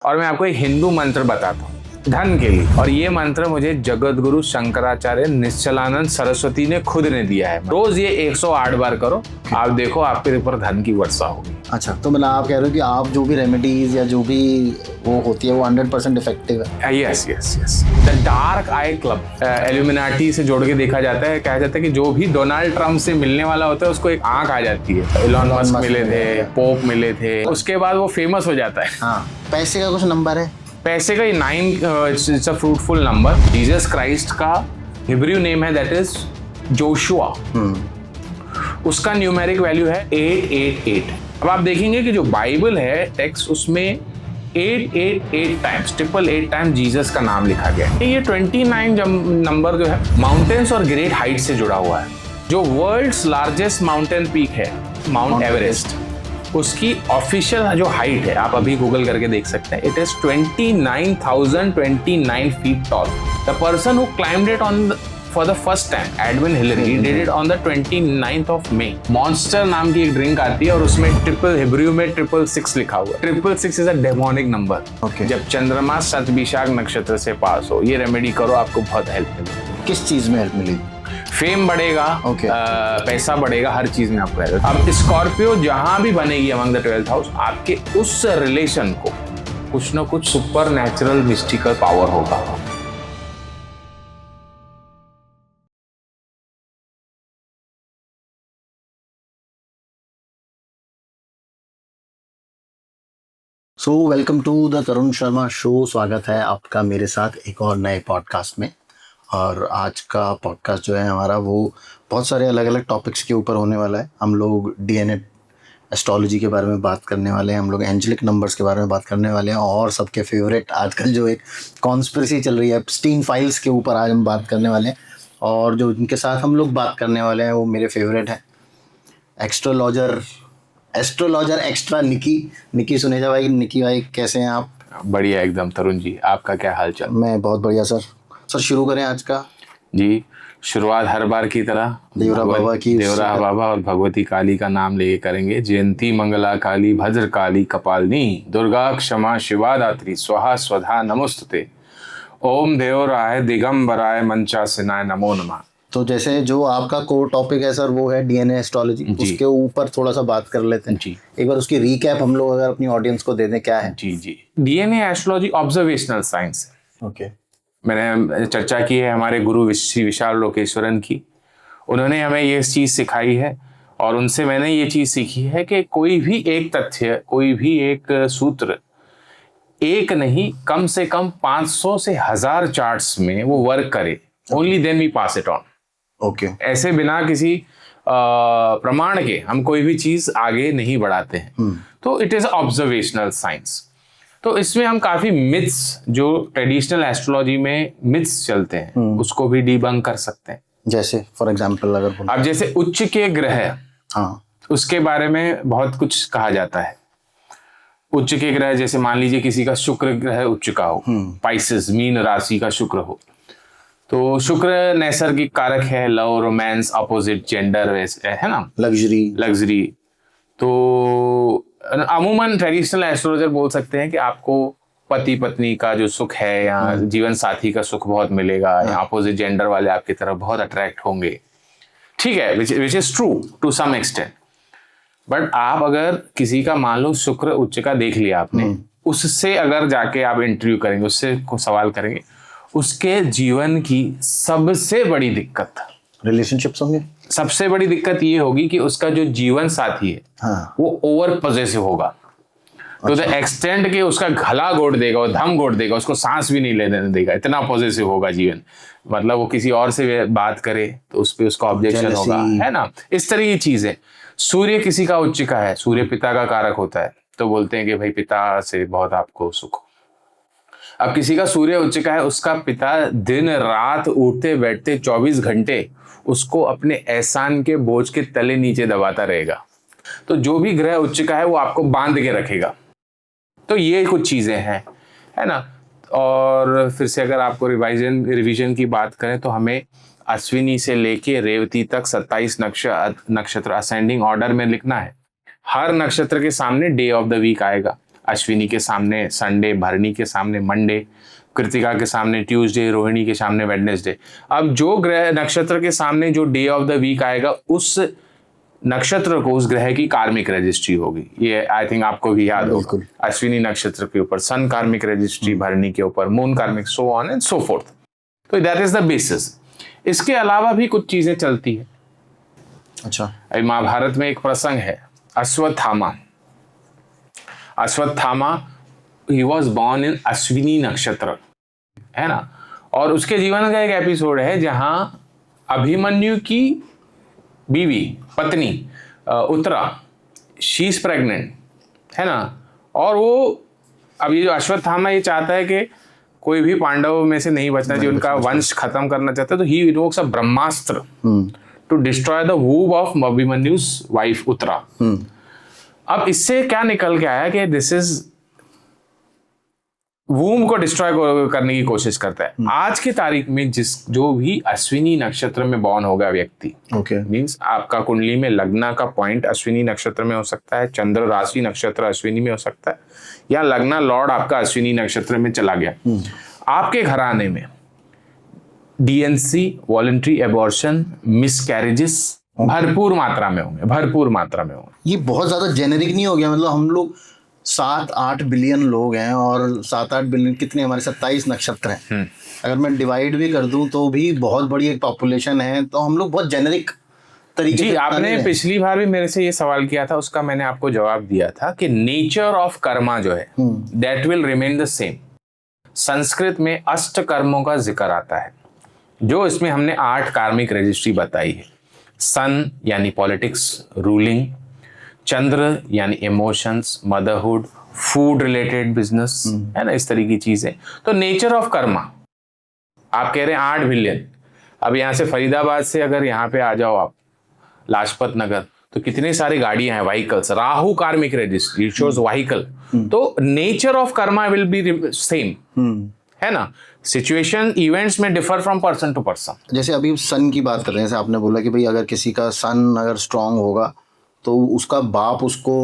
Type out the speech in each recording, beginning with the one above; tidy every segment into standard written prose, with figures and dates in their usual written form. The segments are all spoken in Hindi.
और मैं आपको एक हिंदू मंत्र बताता हूँ धन के लिए, और ये मंत्र मुझे जगत गुरु शंकराचार्य निश्चलानंद सरस्वती ने खुद ने दिया है। रोज ये 108 बार करो, आप देखो आपके ऊपर धन की वर्षा होगी। अच्छा, तो मतलब आप कह रहे हो कि आप जो भी रेमेडीज या जो भी वो होती है वो 100% इफेक्टिव है। Yes yes yes. The dark I club Illuminati से जोड़ के देखा जाता है, कहा जाता है कि जो भी डोनाल्ड ट्रंप से मिलने वाला होता है उसको एक आंख आ जाती है। एलन मस्क मिले थे, पोप मिले थे, उसके बाद वो फेमस हो जाता है। हाँ, पैसे का कुछ नंबर है? पैसे का 9 it's a fruitful number. Jesus Christ का हिब्रू नेम है, दैट इज जोशुआ। उसका न्यूमेरिक वैल्यू है 888। अब आप देखेंगे कि जो बाइबल है टेक्स्ट, उसमें 888 टाइम्स, 888 टाइम्स जीसस का नाम लिखा गया है। ये 29 नंबर जो है माउंटेन्स और ग्रेट हाइट से जुड़ा हुआ है। जो वर्ल्ड्स लार्जेस्ट माउंटेन पीक है माउंट एवरेस्ट, उसकी ऑफिशियल जो हाइट है, आप अभी गूगल करके देख सकते हैं, it is 29,029 feet toll. The person who climbed it on for the first time, Edwin Hillary, he did it on the 29th of May। Monster नाम की एक ड्रिंक आती है और उसमें हिब्रू में 666 लिखा हुआ है। 666 इज अ डेमोनिक नंबर। जब चंद्रमा शतभिषाक नक्षत्र से पास हो, ये रेमेडी करो, आपको बहुत हेल्प मिलेगी। किस चीज में हेल्प मिलेगी? फेम बढ़ेगा, पैसा बढ़ेगा, हर चीज में आपको हेल्प। अब स्कॉर्पियो जहां भी बनेगी अमंग द 12th हाउस, आपके उस रिलेशन को कुछ ना कुछ सुपर नेचुरल मिस्टिकल पावर होगा। So welcome to the Tarun Sharma show. स्वागत है आपका मेरे साथ एक और नए पॉडकास्ट में। और आज का पॉडकास्ट जो है हमारा, वो बहुत सारे अलग अलग टॉपिक्स के ऊपर होने वाला है। हम लोग डीएनए एस्ट्रोलॉजी के बारे में बात करने वाले हैं, हम लोग एंजेलिक नंबर्स के बारे में बात करने वाले हैं, और सबके फेवरेट आजकल जो एक कॉन्स्पिरेसी चल रही है एप्स्टीन फाइल्स के ऊपर आज हम बात करने वाले हैं। और जो इनके साथ हम लोग बात करने वाले हैं वो मेरे फेवरेट हैं, एस्ट्रोलॉजर एक्स्ट्रा निकी सुनेजा भाई। निकी भाई कैसे हैं आप? बढ़िया एकदम तरुण जी, आपका क्या हाल चाल? मैं बहुत बढ़िया सर। शुरू करें आज का? जी, शुरुआत हर बार की तरह देवरा बाबा और भगवती काली का नाम लेके करेंगे। जयंती मंगला काली भद्र काली कपालिनी दुर्गा क्षमा शिवा दात्री स्वाहा स्वधा नमोस्तुते। ओम देवराय दिगंबराय मंचासनाय नमो नमः। तो जैसे जो आपका कोर टॉपिक है सर वो है डीएनए एस्ट्रोलॉजी, उसके ऊपर थोड़ा सा बात कर लेते हैं। जी, एक बार उसकी रीकैप हम लोग अगर अपनी ऑडियंस को दे दें, क्या है? जी, DNA astrology observational science. Okay. मैंने चर्चा की है हमारे गुरु श्री विशाल लोकेश्वरन की। उन्होंने हमें ये चीज़ सिखाई है और उनसे मैंने ये चीज़ सीखी है कि कोई भी एक तथ्य, कोई भी एक सूत्र, एक नहीं कम से कम 500 से 1000 चार्ट्स में वो वर्क करे, only then we pass it on. Okay. ऐसे बिना किसी प्रमाण के हम कोई भी चीज़ आगे नहीं बढ़ाते हैं। तो इट इज़ ऑब्जर्वेशनल साइंस। तो इसमें हम काफी मिथ्स, जो ट्रेडिशनल एस्ट्रोलॉजी में मिथ्स चलते हैं, उसको भी डीबंक कर सकते हैं। जैसे फॉर एग्जांपल अगर अब जैसे उच्च के ग्रह, हाँ, उसके बारे में बहुत कुछ कहा जाता है। उच्च के ग्रह जैसे मान लीजिए किसी का शुक्र ग्रह उच्च का हो, पाइसेस मीन राशि का शुक्र हो, तो शुक्र नैसर्गिक कारक है, लव, रोमांस, अपोजिट जेंडर, है ना, लग्जरी। तो अमूमन ट्रेडिशनल एस्ट्रोलॉजर बोल सकते हैं कि आपको पति पत्नी का जो सुख है या जीवन साथी का सुख बहुत मिलेगा, या अपोजिट जेंडर वाले आपकी तरफ बहुत अट्रैक्ट होंगे। ठीक है, which is true to some extent. But आप अगर किसी का मान लो शुक्र उच्च का देख लिया आपने, उससे अगर जाके आप इंटरव्यू करेंगे, उससे को सवाल करेंगे, उसके जीवन की सबसे बड़ी दिक्कत रिलेशनशिप्स होंगे। सबसे बड़ी दिक्कत ये होगी कि उसका जो जीवन साथी है, हाँ, वो ओवर पॉजेसिव होगा। तो द एक्सटेंट के उसका गला घोट देगा और दम घोट देगा, उसको सांस भी नहीं लेने देगा, इतना पॉजेसिव होगा जीवन। मतलब वो किसी और से बात करे तो उस पर उसका ऑब्जेक्शन होगा, है ना, इस तरह की चीजें। सूर्य किसी का उच्च का है, सूर्य पिता का कारक होता है, तो बोलते हैं कि भाई पिता से बहुत आपको सुख। अब किसी का सूर्य उच्च का है, उसका पिता दिन रात उठते बैठते 24 घंटे उसको एहसान एहसान के बोझ के तले नीचे दबाता रहेगा। तो जो भी ग्रह उच्च का है वो आपको बांध के रखेगा। तो ये कुछ चीजें हैं, है ना। और फिर से अगर आपको रिवीजन की बात करें तो हमें अश्विनी से लेके रेवती तक 27 नक्षत्र असेंडिंग ऑर्डर में लिखना है। हर नक्षत्र के सामने डे ऑफ द वीक आएगा। अश्विनी के सामने संडे, भरणी के सामने मंडे, कृतिका के सामने ट्यूसडे, रोहिणी के सामने वेडनेसडे। अब जो ग्रह नक्षत्र के सामने जो डे ऑफ द वीक आएगा उस नक्षत्र को, उस ग्रह की कार्मिक रजिस्ट्री होगी। ये आई थिंक आपको भी याद होगा। अश्विनी नक्षत्र के ऊपर सन कार्मिक रजिस्ट्री, भरणी के ऊपर मून कार्मिक, so on and so fourth. तो दैट इज द बेसिस। इसके अलावा भी कुछ चीजें चलती है। अच्छा, महाभारत में एक प्रसंग है, Ashwatthama. Ashwatthama he was born in Ashwini नक्षत्र, है ना। और उसके जीवन का एक एपिसोड है जहां अभिमन्यु की बीवी, पत्नी उत्तरा, शी इज प्रेग्नेंट, है ना। और वो, अब ये जो अश्वत्थामा ये चाहता है कि कोई भी पांडवों में से नहीं बचना चाहिए, उनका वंश खत्म करना चाहता है, तो ही invokes a Brahmastra to destroy the womb of Abhimanyu's wife Uttara. अब इससे क्या निकल के आया कि दिस इज वूम को डिस्ट्रॉय करने की कोशिश करता है। आज की तारीख में जो भी अश्विनी नक्षत्र में बॉर्न होगा व्यक्ति, मींस आपका कुंडली में लग्न का पॉइंट अश्विनी नक्षत्र में हो सकता है, चंद्र राशि नक्षत्र अश्विनी में हो सकता है, या लग्न लॉर्ड आपका अश्विनी नक्षत्र में चला गया, आपके घराने में डीएनसी, वॉलंटरी एबॉर्शन, मिसकैरेजेस भरपूर मात्रा में होंगे, भरपूर मात्रा में होंगे। ये बहुत ज्यादा जेनेरिक नहीं हो गया? मतलब हम लोग 7-8 बिलियन लोग हैं और 7-8 बिलियन कितने, हमारे 27 नक्षत्र हैं। अगर मैं डिवाइड भी कर दूं तो भी बहुत बड़ी एक पॉपुलेशन है। तो हम लोग बहुत जेनेरिक तरीके जी, से आपने पिछली बार भी मेरे से ये सवाल किया था, उसका मैंने आपको जवाब दिया था कि नेचर ऑफ कर्मा जो है that will remain the same. Sanskrit में अष्ट कर्मों का जिक्र आता है, जो इसमें हमने 8 कार्मिक रजिस्ट्री बताई है। सन यानी पॉलिटिक्स, रूलिंग, चंद्र यानी emotions, motherhood, food related business, है ना, इस तरह की चीजें। तो नेचर ऑफ कर्मा, आप कह रहे हैं 8 बिलियन। अब यहाँ से फरीदाबाद से अगर यहाँ पे आ जाओ आप लाजपत नगर, तो कितने सारी गाड़ियां हैं, vehicles, Rahu karmic registry shows vehicle. तो nature of karma will be same, है ना। सिचुएशन, इवेंट्स में differ from person to person. जैसे अभी सन की बात कर रहे हैं, जैसे आपने बोला कि भाई अगर किसी का सन अगर स्ट्रांग होगा तो उसका बाप उसको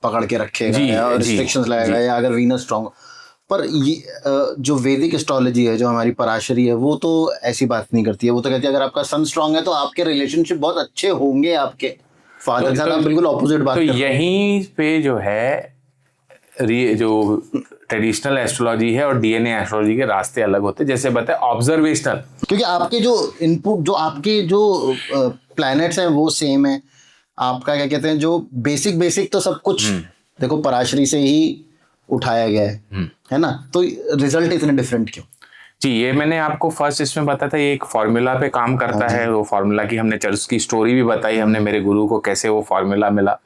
पकड़ के रखेगा या रिस्ट्रिक्शंस लगाएगा, या अगर वीनस स्ट्रांग। पर ये जो वैदिक एस्ट्रोलॉजी है, जो हमारी पराशरी है, वो तो ऐसी बात नहीं करती है। वो तो कहती है अगर आपका सन स्ट्रांग है तो आपके रिलेशनशिप बहुत अच्छे होंगे आपके फादर के साथ। आप बिल्कुल ऑपोजिट बात तो यहीं पे जो है जो ट्रेडिशनल एस्ट्रोलॉजी है और डीएनए एस्ट्रोलॉजी के रास्ते अलग होते हैं। जैसे बताए ऑब्जर्वेशनल, क्योंकि आपके जो इनपुट, जो आपके जो प्लैनेट्स हैं वो सेम है। आपका क्या कहते हैं, जो बेसिक तो सब कुछ देखो पराशरी से ही उठाया गया है ना। तो रिजल्ट इतने डिफरेंट क्यों? जी, ये मैंने आपको फर्स्ट इसमें बताया था, ये एक फॉर्मूला पे काम करता है। वो फॉर्मूला की हमने चर्च की स्टोरी भी बताई हमने, मेरे गुरु को कैसे वो फॉर्मूला मिला।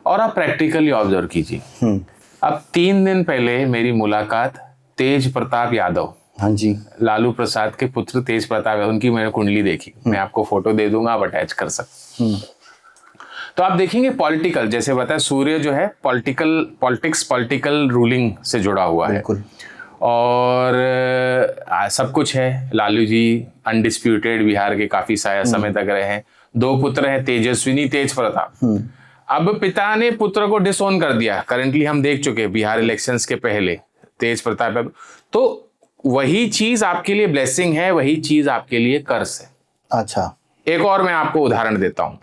और आप प्रैक्टिकली ऑब्जर्व कीजिए। अब 3 दिन पहले मेरी मुलाकात तेज प्रताप यादव, हाँ जी, लालू प्रसाद के पुत्र तेज प्रताप यादव, उनकी मैंने कुंडली देखी। मैं आपको फोटो दे दूंगा, आप अटैच कर सकते। तो आप देखेंगे पॉलिटिकल, जैसे बताया सूर्य जो है पॉलिटिकल रूलिंग से जुड़ा हुआ है, और सब कुछ है। लालू जी अनडिस्प्यूटेड बिहार के काफी समय तक रहे हैं। 2 पुत्र हैं, तेजस्विनी, तेज प्रताप। अब पिता ने पुत्र को डिसोन कर दिया, करंटली हम देख चुके हैं बिहार इलेक्शंस के पहले, तेज प्रताप। तो वही चीज आपके लिए ब्लेसिंग है, वही चीज आपके लिए कर्स है। अच्छा, एक और मैं आपको उदाहरण देता हूं।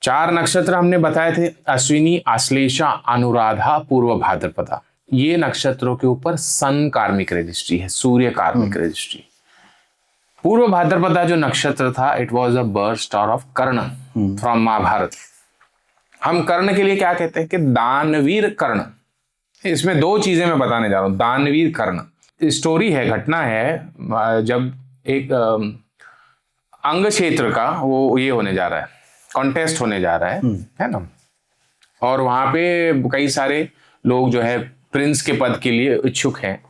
4 नक्षत्र हमने बताए थे, अश्विनी, आश्लेषा, अनुराधा, पूर्व भाद्रपदा। ये नक्षत्रों के ऊपर सन कार्मिक रजिस्ट्री है, सूर्य कार्मिक रजिस्ट्री। पूर्व भाद्रपदा जो नक्षत्र था, it was a birth star of Karna from Mahabharata. हम कर्ण के लिए क्या कहते हैं कि दानवीर कर्ण। इसमें 2 चीजें मैं बताने जा रहा हूं। दानवीर कर्ण स्टोरी है, घटना है, जब एक अंग क्षेत्र का वो ये होने जा रहा है, कॉन्टेस्ट होने जा रहा है ना। और वहां पे कई सारे लोग जो है प्रिंस के पद के लिए इच्छुक हैं।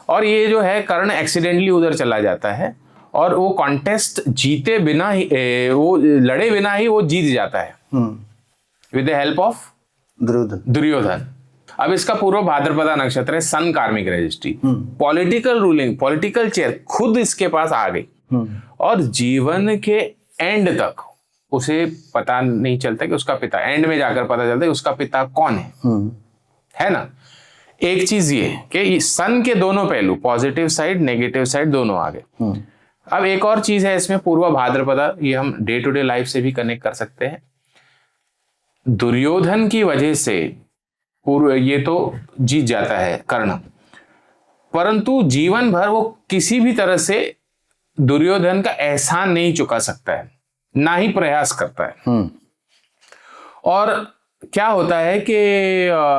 और ये जो है कर्ण एक्सीडेंटली उधर चला जाता है, और वो कॉन्टेस्ट जीते बिना ही, वो लड़े बिना ही वो जीत जाता है with the help of Duryodhana. अब इसका पूर्व भाद्रपदा नक्षत्र है, sun karmic registry, political ruling, political chair खुद इसके पास आ गई। और जीवन के एंड तक उसे पता नहीं चलता कि उसका पिता, एंड में जाकर पता चलता है उसका पिता कौन है। है ना। एक चीज ये कि सन के दोनों पहलू, पॉजिटिव साइड नेगेटिव साइड दोनों आ गए। अब एक और चीज है इसमें, पूर्व भाद्रपदा, ये हम डे टू डे लाइफ से भी कनेक्ट कर सकते हैं। दुर्योधन की वजह से पूर्व ये तो जीत जाता है कर्ण, परंतु जीवन भर वो किसी भी तरह से दुर्योधन का एहसान नहीं चुका सकता है, ना ही प्रयास करता है। और क्या होता है कि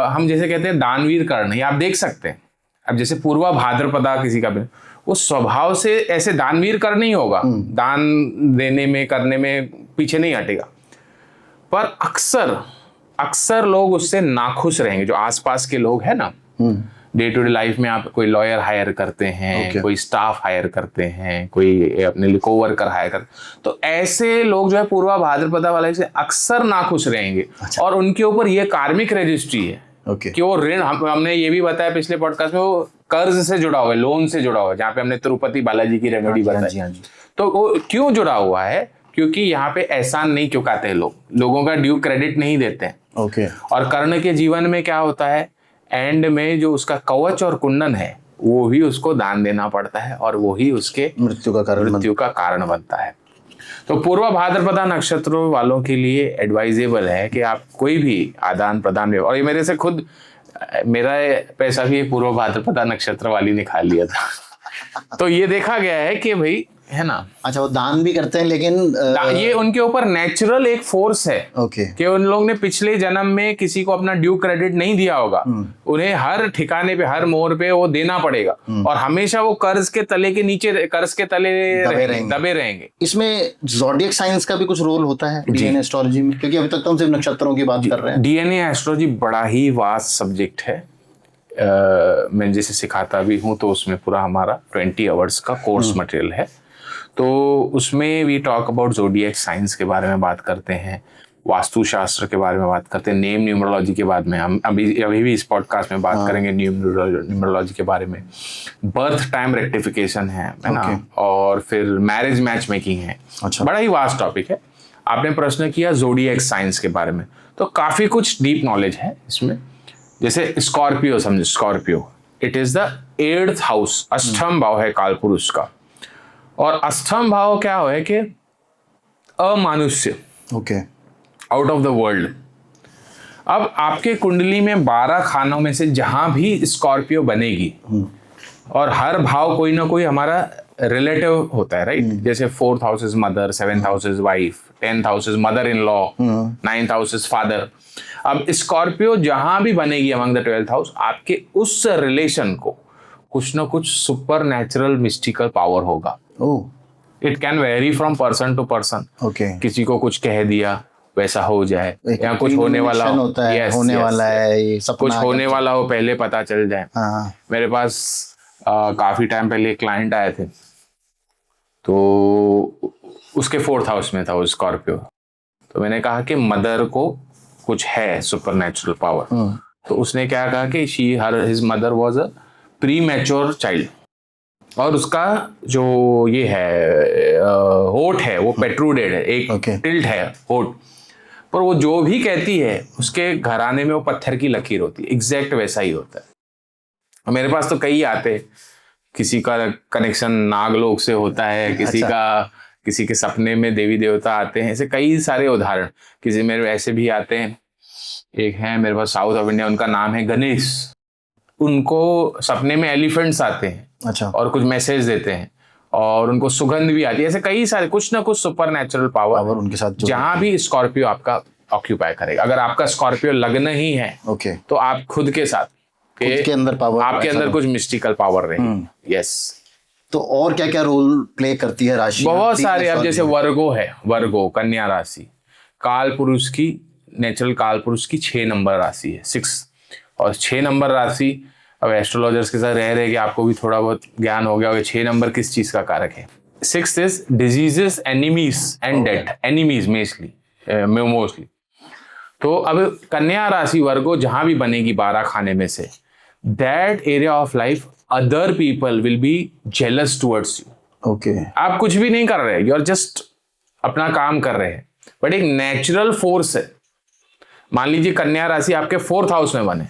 हम जैसे कहते हैं दानवीर कर्ण, ये आप देख सकते हैं। अब जैसे पूर्वा भाद्रपदा किसी का भी, वो स्वभाव से ऐसे दानवीर कर्ण नहीं होगा, दान देने में करने में पीछे नहीं हटेगा, पर अक्सर लोग उससे नाखुश रहेंगे। जो आसपास के लोग हैं ना, डे टू डे लाइफ में आप कोई लॉयर हायर करते हैं, कोई स्टाफ हायर करते हैं, कोई अपने लिए कोवर्कर हायर करते, तो ऐसे लोग जो है पूर्वा भाद्रपदा वाले से अक्सर नाखुश रहेंगे। और उनके ऊपर ये कार्मिक रजिस्ट्री है कि वो ऋण, हमने ये भी बताया पिछले पॉडकास्ट में, वो कर्ज से जुड़ा हुआ है, लोन से जुड़ा हुआ है, जहाँ पे हमने तिरुपति बालाजी की रेमेडी बताई। तो वो क्यों जुड़ा हुआ है? क्योंकि यहाँ पे एहसान नहीं चुकाते लोगों का ड्यू क्रेडिट नहीं देते हैं। और कर्ण के जीवन में क्या होता है, एंड में जो उसका कवच और कुंडन है वो भी उसको दान देना पड़ता है, और वो ही उसके मृत्यु का कारण बनता है। तो पूर्व भाद्रपदा नक्षत्रों वालों के लिए एडवाइजेबल है कि आप कोई भी आदान प्रदान, और ये मेरे से खुद, मेरा पैसा भी पूर्व भाद्रपदा नक्षत्र वाली ने खा लिया था। तो ये देखा गया है कि भाई, है ना। अच्छा, वो दान भी करते हैं, लेकिन ये उनके ऊपर नेचुरल एक फोर्स है कि उन लोग ने पिछले जन्म में किसी को अपना ड्यू क्रेडिट नहीं दिया होगा, उन्हें हर ठिकाने पे, हर मोड़ पे वो देना पड़ेगा, और हमेशा वो कर्ज के तले के नीचे, कर्ज के तले दबे रहेंगे। इसमें ज़ोडिएक साइंस का भी कुछ रोल होता है डीएनए एस्ट्रोलॉजी में? क्योंकि अभी तक तो हम सिर्फ नक्षत्रों की बात कर रहे हैं। डीएनए एस्ट्रोलॉजी बड़ा ही वास्ट सब्जेक्ट है। मैं जैसे सिखाता भी हूँ, तो उसमें पूरा हमारा 20 आवर्स का कोर्स मटेरियल है। तो उसमें we talk about zodiac science के बारे में बात करते हैं, वास्तुशास्त्र के बारे में बात करते हैं, नेम न्यूमरोलॉजी के बाद में हम अभी भी इस पॉडकास्ट में बात करेंगे न्यूमरोलॉजी के बारे में। बर्थ टाइम रेक्टिफिकेशन है ना, और फिर मैरिज मैच मेकिंग है। बड़ा ही वास्ट टॉपिक है। आपने प्रश्न किया ज़ोडिएक साइंस के बारे में, तो काफ़ी कुछ डीप नॉलेज है इसमें। जैसे स्कॉर्पियो, समझे, Scorpio it is the 8th house, अष्टम भाव है काल पुरुष का। और अष्टम भाव क्या है कि अमानुष्य, आउट ऑफ द वर्ल्ड। अब आपके कुंडली में 12 खानों में से जहां भी स्कॉर्पियो बनेगी, और हर भाव कोई ना कोई हमारा रिलेटिव होता है, राइट। जैसे 4th house is mother, 7th house is wife, 10th house is mother in law, 9th house is father. अब स्कॉर्पियो जहां भी बनेगी अमंग द 12th हाउस, आपके उस रिलेशन को कुछ ना कुछ सुपर नेचुरल मिस्टिकल पावर होगा। It can vary from person to person. किसी को कुछ कह दिया, वैसा हो जाए, या कुछ होने वाला होता है, होने वाला है, ये सब कुछ होने वाला हो, पहले पता चल जाए। मेरे पास काफी टाइम पहले एक क्लाइंट आए थे, तो उसके 4th हाउस में था वो स्कॉर्पियो। तो मैंने कहा कि मदर को कुछ है सुपर नेचुरल पावर। तो उसने क्या कहा कि his mother was a pre mature child, और उसका जो ये है होठ है वो पेट्रूडेड है, एक टिल्ट है होठ पर। वो जो भी कहती है उसके घराने में वो पत्थर की लकीर होती है, एग्जैक्ट वैसा ही होता है। मेरे पास तो कई आते, किसी का कनेक्शन नागलोक से होता है, किसी के सपने में देवी देवता आते हैं, ऐसे कई सारे उदाहरण। किसी मेरे ऐसे भी आते हैं, एक है मेरे पास साउथ ऑफ इंडिया, उनका नाम है गणेश, उनको सपने में एलिफेंट्स आते हैं और कुछ मैसेज देते हैं, और उनको सुगंध भी आती है। ऐसे कई सारे कुछ ना कुछ सुपर नेचुरल पावर उनके साथ जहां भी स्कॉर्पियो आपका ऑक्यूपाई करेगा। अगर आपका स्कॉर्पियो लग्न ही है तो आप खुद के साथ के अंदर पावर, आपके अंदर कुछ मिस्टिकल पावर रहेगी। यस। तो और क्या क्या रोल प्ले करती है राशि? बहुत सारे। अब जैसे वर्गो है, वर्गो कन्या राशि, काल पुरुष की, नेचुरल काल पुरुष की 6 नंबर राशि है, 6। और 6 नंबर राशि, अब एस्ट्रोलॉजर्स के साथ रह रहे कि आपको भी थोड़ा बहुत ज्ञान हो गया होगा 6 नंबर किस चीज का कारक है। 6 is diseases, enemies and death. Enemies mostly. तो अब कन्या राशि वर्गो जहां भी बनेगी 12 खाने में से, that area of life other people will be jealous towards you. आप कुछ भी नहीं कर रहे, यू आर जस्ट अपना काम कर रहे हैं, बट एक नेचुरल फोर्स है। मान लीजिए कन्या राशि आपके 4th हाउस में बने,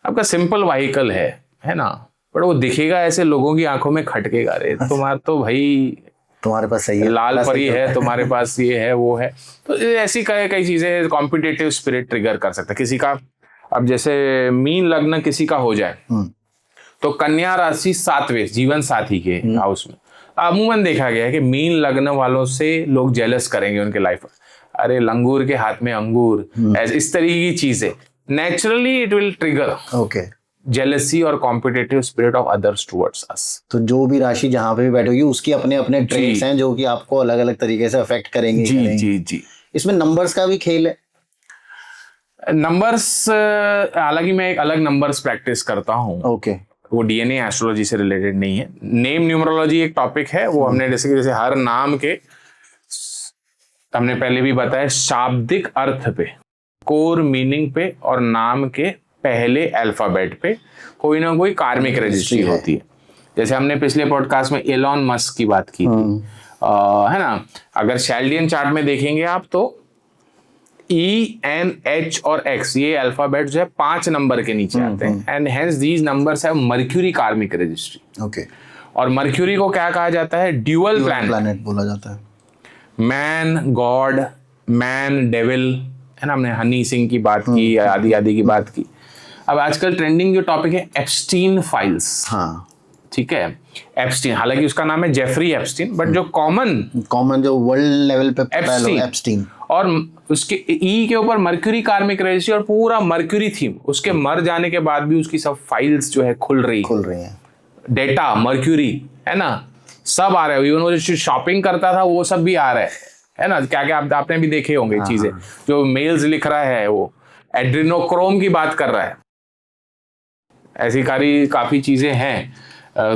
आपका सिंपल व्हीकल है ना, पर वो दिखेगा ऐसे लोगों की आंखों में खटकेगा, अरे तुम्हारा तो भाई तुम्हारे पास सही है, लाल परी है, तुम्हारे पास ये है वो है। तो ऐसी कई चीजें कॉम्पिटिटिव स्पिरिट ट्रिगर कर सकता है किसी का। अब जैसे मीन लग्न किसी का हो जाए तो कन्या राशि 7वें जीवन साथी के हाउस में अमूमन देखा गया है कि मीन लग्न वालों से लोग जेलस करेंगे उनके लाइफ में। अरे लंगूर के हाथ में अंगूर, इस तरीके की चीजें naturally it will trigger okay jealousy और competitive spirit of others towards us. तो जो भी राशि जहाँ पे भी बैठेगी उसकी अपने अपने ट्रेड्स हैं जो कि आपको अलग अलग तरीके से अफेक्ट करेंगे। जी। इसमें नंबर्स का भी खेल है। नंबर्स, हालांकि मैं एक अलग नंबर्स प्रैक्टिस करता हूँ। ओके वो डीएनए एस्ट्रोलॉजी से रिलेटेड नहीं है। नेम न्यूमरोलॉजी एक टॉपिक है, वो हमने जैसे हर नाम के हमने पहले भी बताया शाब्दिक अर्थ पे, कोर मीनिंग पे और नाम के पहले अल्फाबेट पे कोई ना कोई कार्मिक रजिस्ट्री होती है। जैसे हमने पिछले पॉडकास्ट में एलॉन मस्क की बात की थी, है ना। अगर शैल्डियन चार्ट में देखेंगे आप तो E, N, H और X ये अल्फाबेट जो है 5 नंबर के नीचे आते हैं and hence these numbers have mercury कार्मिक रजिस्ट्री। ओके और मर्क्यूरी को क्या कहा जाता है? ड्यूअल प्लैनेट बोला जाता है। मैन गॉड, मैन डेविल, है ना। हमने हनी सिंह की बात की, आदि आदि की बात की। अब आजकल ट्रेंडिंग जो टॉपिक है एप्स्टीन फाइल्स, हाँ ठीक है। एप्स्टीन, हालांकि उसका नाम है जेफरी एप्स्टीन, बट जो कॉमन जो वर्ल्ड लेवल पे एप्स्टीन और उसके ई के ऊपर मर्क्यूरी कार्मिक रजिस्ट्री और पूरा मर्क्यूरी थीम, उसके मर जाने के बाद भी उसकी सब फाइल्स जो है खुल रही हैं। डेटा मर्क्यूरी, है ना, सब आ रहा है। इवन वो जो शॉपिंग करता था वो सब भी आ रहा है ना। क्या क्या आपने भी देखे होंगे चीजें। जो मेल्स लिख रहा है वो एड्रिनोक्रोम की बात कर रहा है। ऐसी काफी चीजें हैं।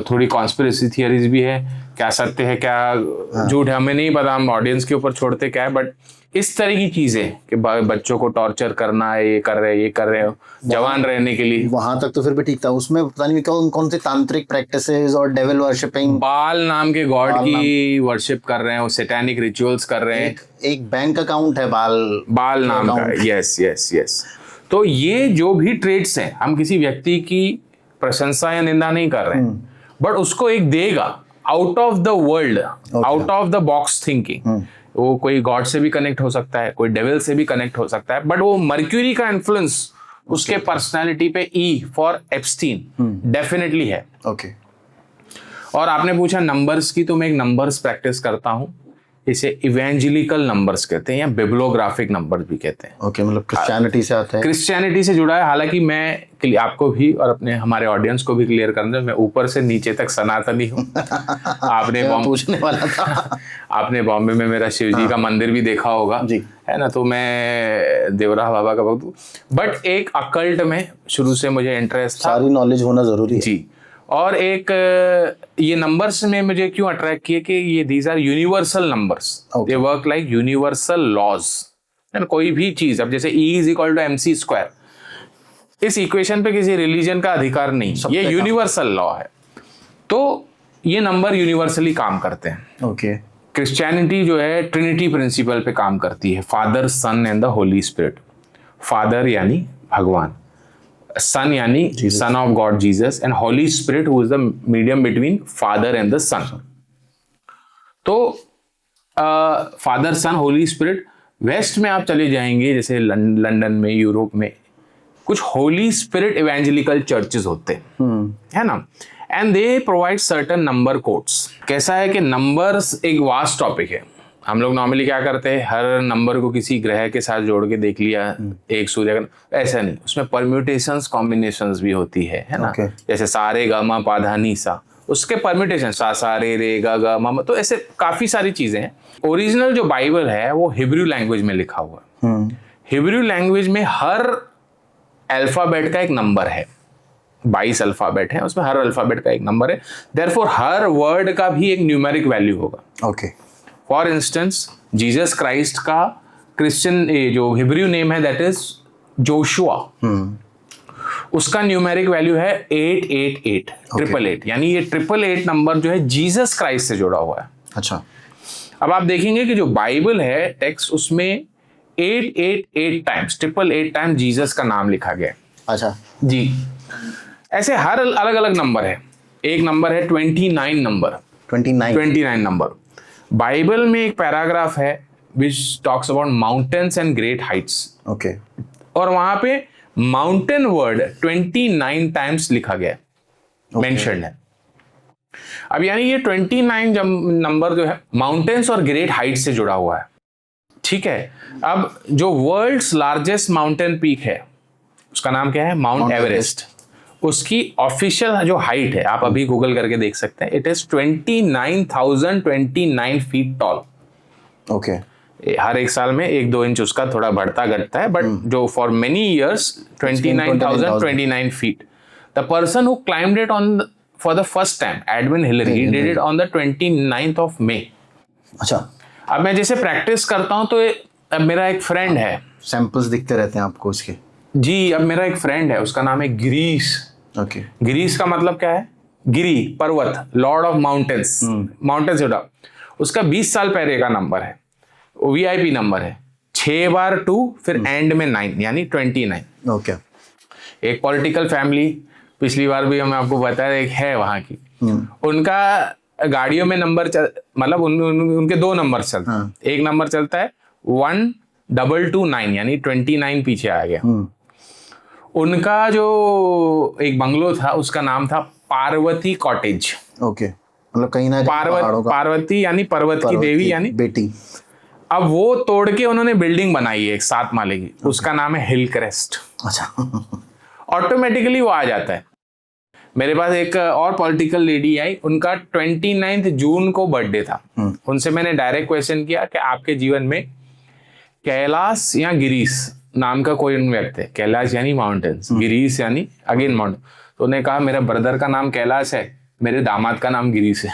थोड़ी कॉन्स्पिरेसी थियरीज भी है, क्या सत्य है क्या झूठ है हमें नहीं पता, हम ऑडियंस के ऊपर छोड़ते क्या है। बट इस तरह की चीजें कि बच्चों को टॉर्चर करना है, ये कर रहे हो जवान रहने के लिए, वहां तक तो फिर भी ठीक था। उसमें पता नहीं कौन से तांत्रिक प्रैक्टिसेस और डेविल वर्शिपिंग, बाल नाम के गॉड की वर्शिप कर रहे हैं, वो सैटेनिक रिचुअल्स कर रहे हैं। एक बैंक अकाउंट है बाल नाम का, यस। तो ये जो भी ट्रेड्स हैं, हम किसी व्यक्ति की प्रशंसा या निंदा नहीं कर रहे हैं, बट उसको एक देगा out of the world, out of the box thinking. वो कोई गॉड से भी कनेक्ट हो सकता है, कोई डेविल से भी कनेक्ट हो सकता है, बट वो मर्क्यूरी का इन्फ्लुएंस उसके पर्सनालिटी पे ई फॉर एप्स्टीन डेफिनेटली है। ओके। और आपने पूछा नंबर्स की, तो मैं एक नंबर्स प्रैक्टिस करता हूँ। इसे इवेंजेलिकल नंबर्स कहते हैं या बिब्लोग्राफिक नंबर्स भी कहते हैं। ओके, मतलब क्रिश्चियनिटी से आता है। क्रिश्चियनिटी से जुड़ा है। हालांकि मैं आपको भी और अपने हमारे ऑडियंस को भी क्लियर करना, मैं ऊपर से नीचे तक सनातनी हूँ। आपने पूछने वाला था। आपने बॉम्बे में मेरा शिव जी का मंदिर भी देखा होगा जी, है ना। तो मैं देवराह बाबा का भक्त हूँ, बट एक अकल्ट में शुरू से मुझे इंटरेस्ट था। सारी नॉलेज होना जरूरी है जी। और एक ये नंबर्स में मुझे क्यों अट्रैक्ट किए कि ये these are universal numbers, they work like universal laws. कोई भी चीज, अब जैसे E = mc², इस इक्वेशन पे किसी रिलीजन का अधिकार नहीं, ये यूनिवर्सल लॉ है। तो ये नंबर यूनिवर्सली काम करते हैं। ओके। क्रिश्चियनिटी जो है ट्रिनिटी प्रिंसिपल पे काम करती है, father son and the holy spirit. Father यानी भगवान, सन यानी son of God Jesus, and holy spirit who is the medium between father and the son. तो father son holy spirit, west में आप चले जाएंगे जैसे लंदन में, यूरोप में कुछ होली स्पिरिट इवेंजेलिकल चर्चेस होते हैं, है ना। And they provide certain number codes. कैसा है कि नंबर्स एक वास्ट टॉपिक है। हम लोग नॉर्मली क्या करते हैं, हर नंबर को किसी ग्रह के साथ जोड़ के देख लिया, एक सूर्य का, ऐसा नहीं। उसमें परम्यूटेशंस कॉम्बिनेशंस भी होती है ना। जैसे सारे गा मा पा धा नी सा, उसके परम्यूटेशन सा रे रे गा गा मा, तो ऐसे काफी सारी चीजें हैं। ओरिजिनल जो बाइबल है वो हिब्रू लैंग्वेज में लिखा हुआ है। हिब्रू लैंग्वेज में हर अल्फाबेट का एक नंबर है, 22 अल्फाबेट है, उसमें हर अल्फाबेट का एक नंबर है। देयरफॉर हर वर्ड का भी एक न्यूमेरिक वैल्यू होगा। Okay. For instance Jesus Christ का क्रिश्चियन जो हिब्रू नेम है दैट इज जोशुआ, उसका न्यूमेरिक वैल्यू है 888, 888, यानी ये 888 नंबर जो है जीसस क्राइस्ट से जुड़ा हुआ है। अच्छा। अब आप देखेंगे कि जो बाइबल है टेक्स्ट, उसमें 888 टाइम्स, 888 टाइम्स जीसस का नाम लिखा गया है। अच्छा जी। ऐसे हर अलग अलग नंबर है। एक नंबर है 29 नंबर, 29 नंबर। बाइबल में एक पैराग्राफ है which talks about mountains and great Heights, okay और वहां पे माउंटेन वर्ड 29 टाइम्स लिखा गया है, मेंशन है। अब यानी ये 29 नंबर जो है माउंटेन्स और ग्रेट हाइट से जुड़ा हुआ है, ठीक है। अब जो वर्ल्ड्स लार्जेस्ट माउंटेन पीक है उसका नाम क्या है? Mount Everest. उसकी ऑफिशियल जो हाइट है, आप अभी गूगल करके देख सकते हैं, it is 29,029 feet tall. Okay हर एक साल में 1-2 इंच उसका थोड़ा बढ़ता घटता है, बट जो for many years 29,029 feet. The person who climbed it on for the first time, Edwin Hillary, he did it on the 29th of May। अच्छा, अब मैं जैसे प्रैक्टिस करता हूँ तो अब मेरा एक फ्रेंड है, सैंपल्स दिखते रहते हैं आपको इसके? जी, अब मेरा एक फ्रेंड है, उसका नाम है गिरीश। ओके गिरीश का मतलब क्या है? गिरी, पर्वत, लॉर्ड ऑफ माउंटेन्स, माउंटेन से जुड़ा। उसका 20 साल पहले का नंबर है, VIP नंबर है, 6 बार 2 फिर एंड में 9 यानी 29। ओके एक पॉलिटिकल फैमिली, पिछली बार भी हमें आपको बताया, एक है वहां की, उनका गाड़ियों में नंबर मतलब उनके 2 नंबर चलते हैं। एक नंबर चलता है 1229 यानी 29 पीछे आ गया। उनका जो एक बंगलो था उसका नाम था पार्वती कॉटेज। ओके, मतलब कहीं ना पार्वती यानी पर्वत की देवी यानी बेटी। अब वो तोड़ के उन्होंने बिल्डिंग बनाई है एक 7 माले की, उसका नाम है हिल क्रेस्ट। अच्छा ऑटोमेटिकली वो आ जाता है। मेरे पास एक और पॉलिटिकल लेडी आई, उनका 29 जून को बर्थडे था। उनसे मैंने डायरेक्ट क्वेश्चन किया कि आपके जीवन में कैलाश या गिरीश नाम का कोई व्यक्ति है? कैलाश यानी माउंटेन्स, गिरीश यानी अगेन माउंटेन। तो उन्होंने कहा मेरा ब्रदर का नाम कैलाश है, मेरे दामाद का नाम गिरीश है।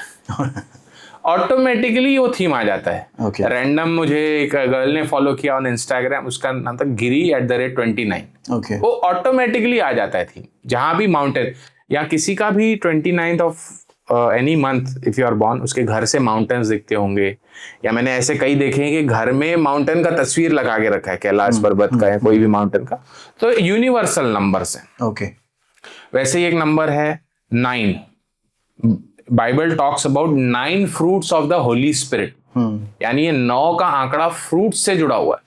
ऑटोमेटिकली वो थीम आ जाता है। रैंडम मुझे एक गर्ल ने फॉलो किया ऑन इंस्टाग्राम, उसका नाम था गिरी @29। वो ऑटोमेटिकली आ जाता है थीम। जहां भी माउंटेन या किसी का भी 29th of any month if you are born, उसके घर से माउंटेन्स दिखते होंगे, या मैंने ऐसे कई देखे हैं कि घर में माउंटेन का तस्वीर लगा के रखा है, कैलाश पर्वत का या कोई भी माउंटेन का। तो यूनिवर्सल नंबर्स हैं। ओके, वैसे ही एक नंबर है 9। Bible talks about 9 fruits of the holy spirit, यानी ये 9 का आंकड़ा फ्रूट से जुड़ा हुआ है।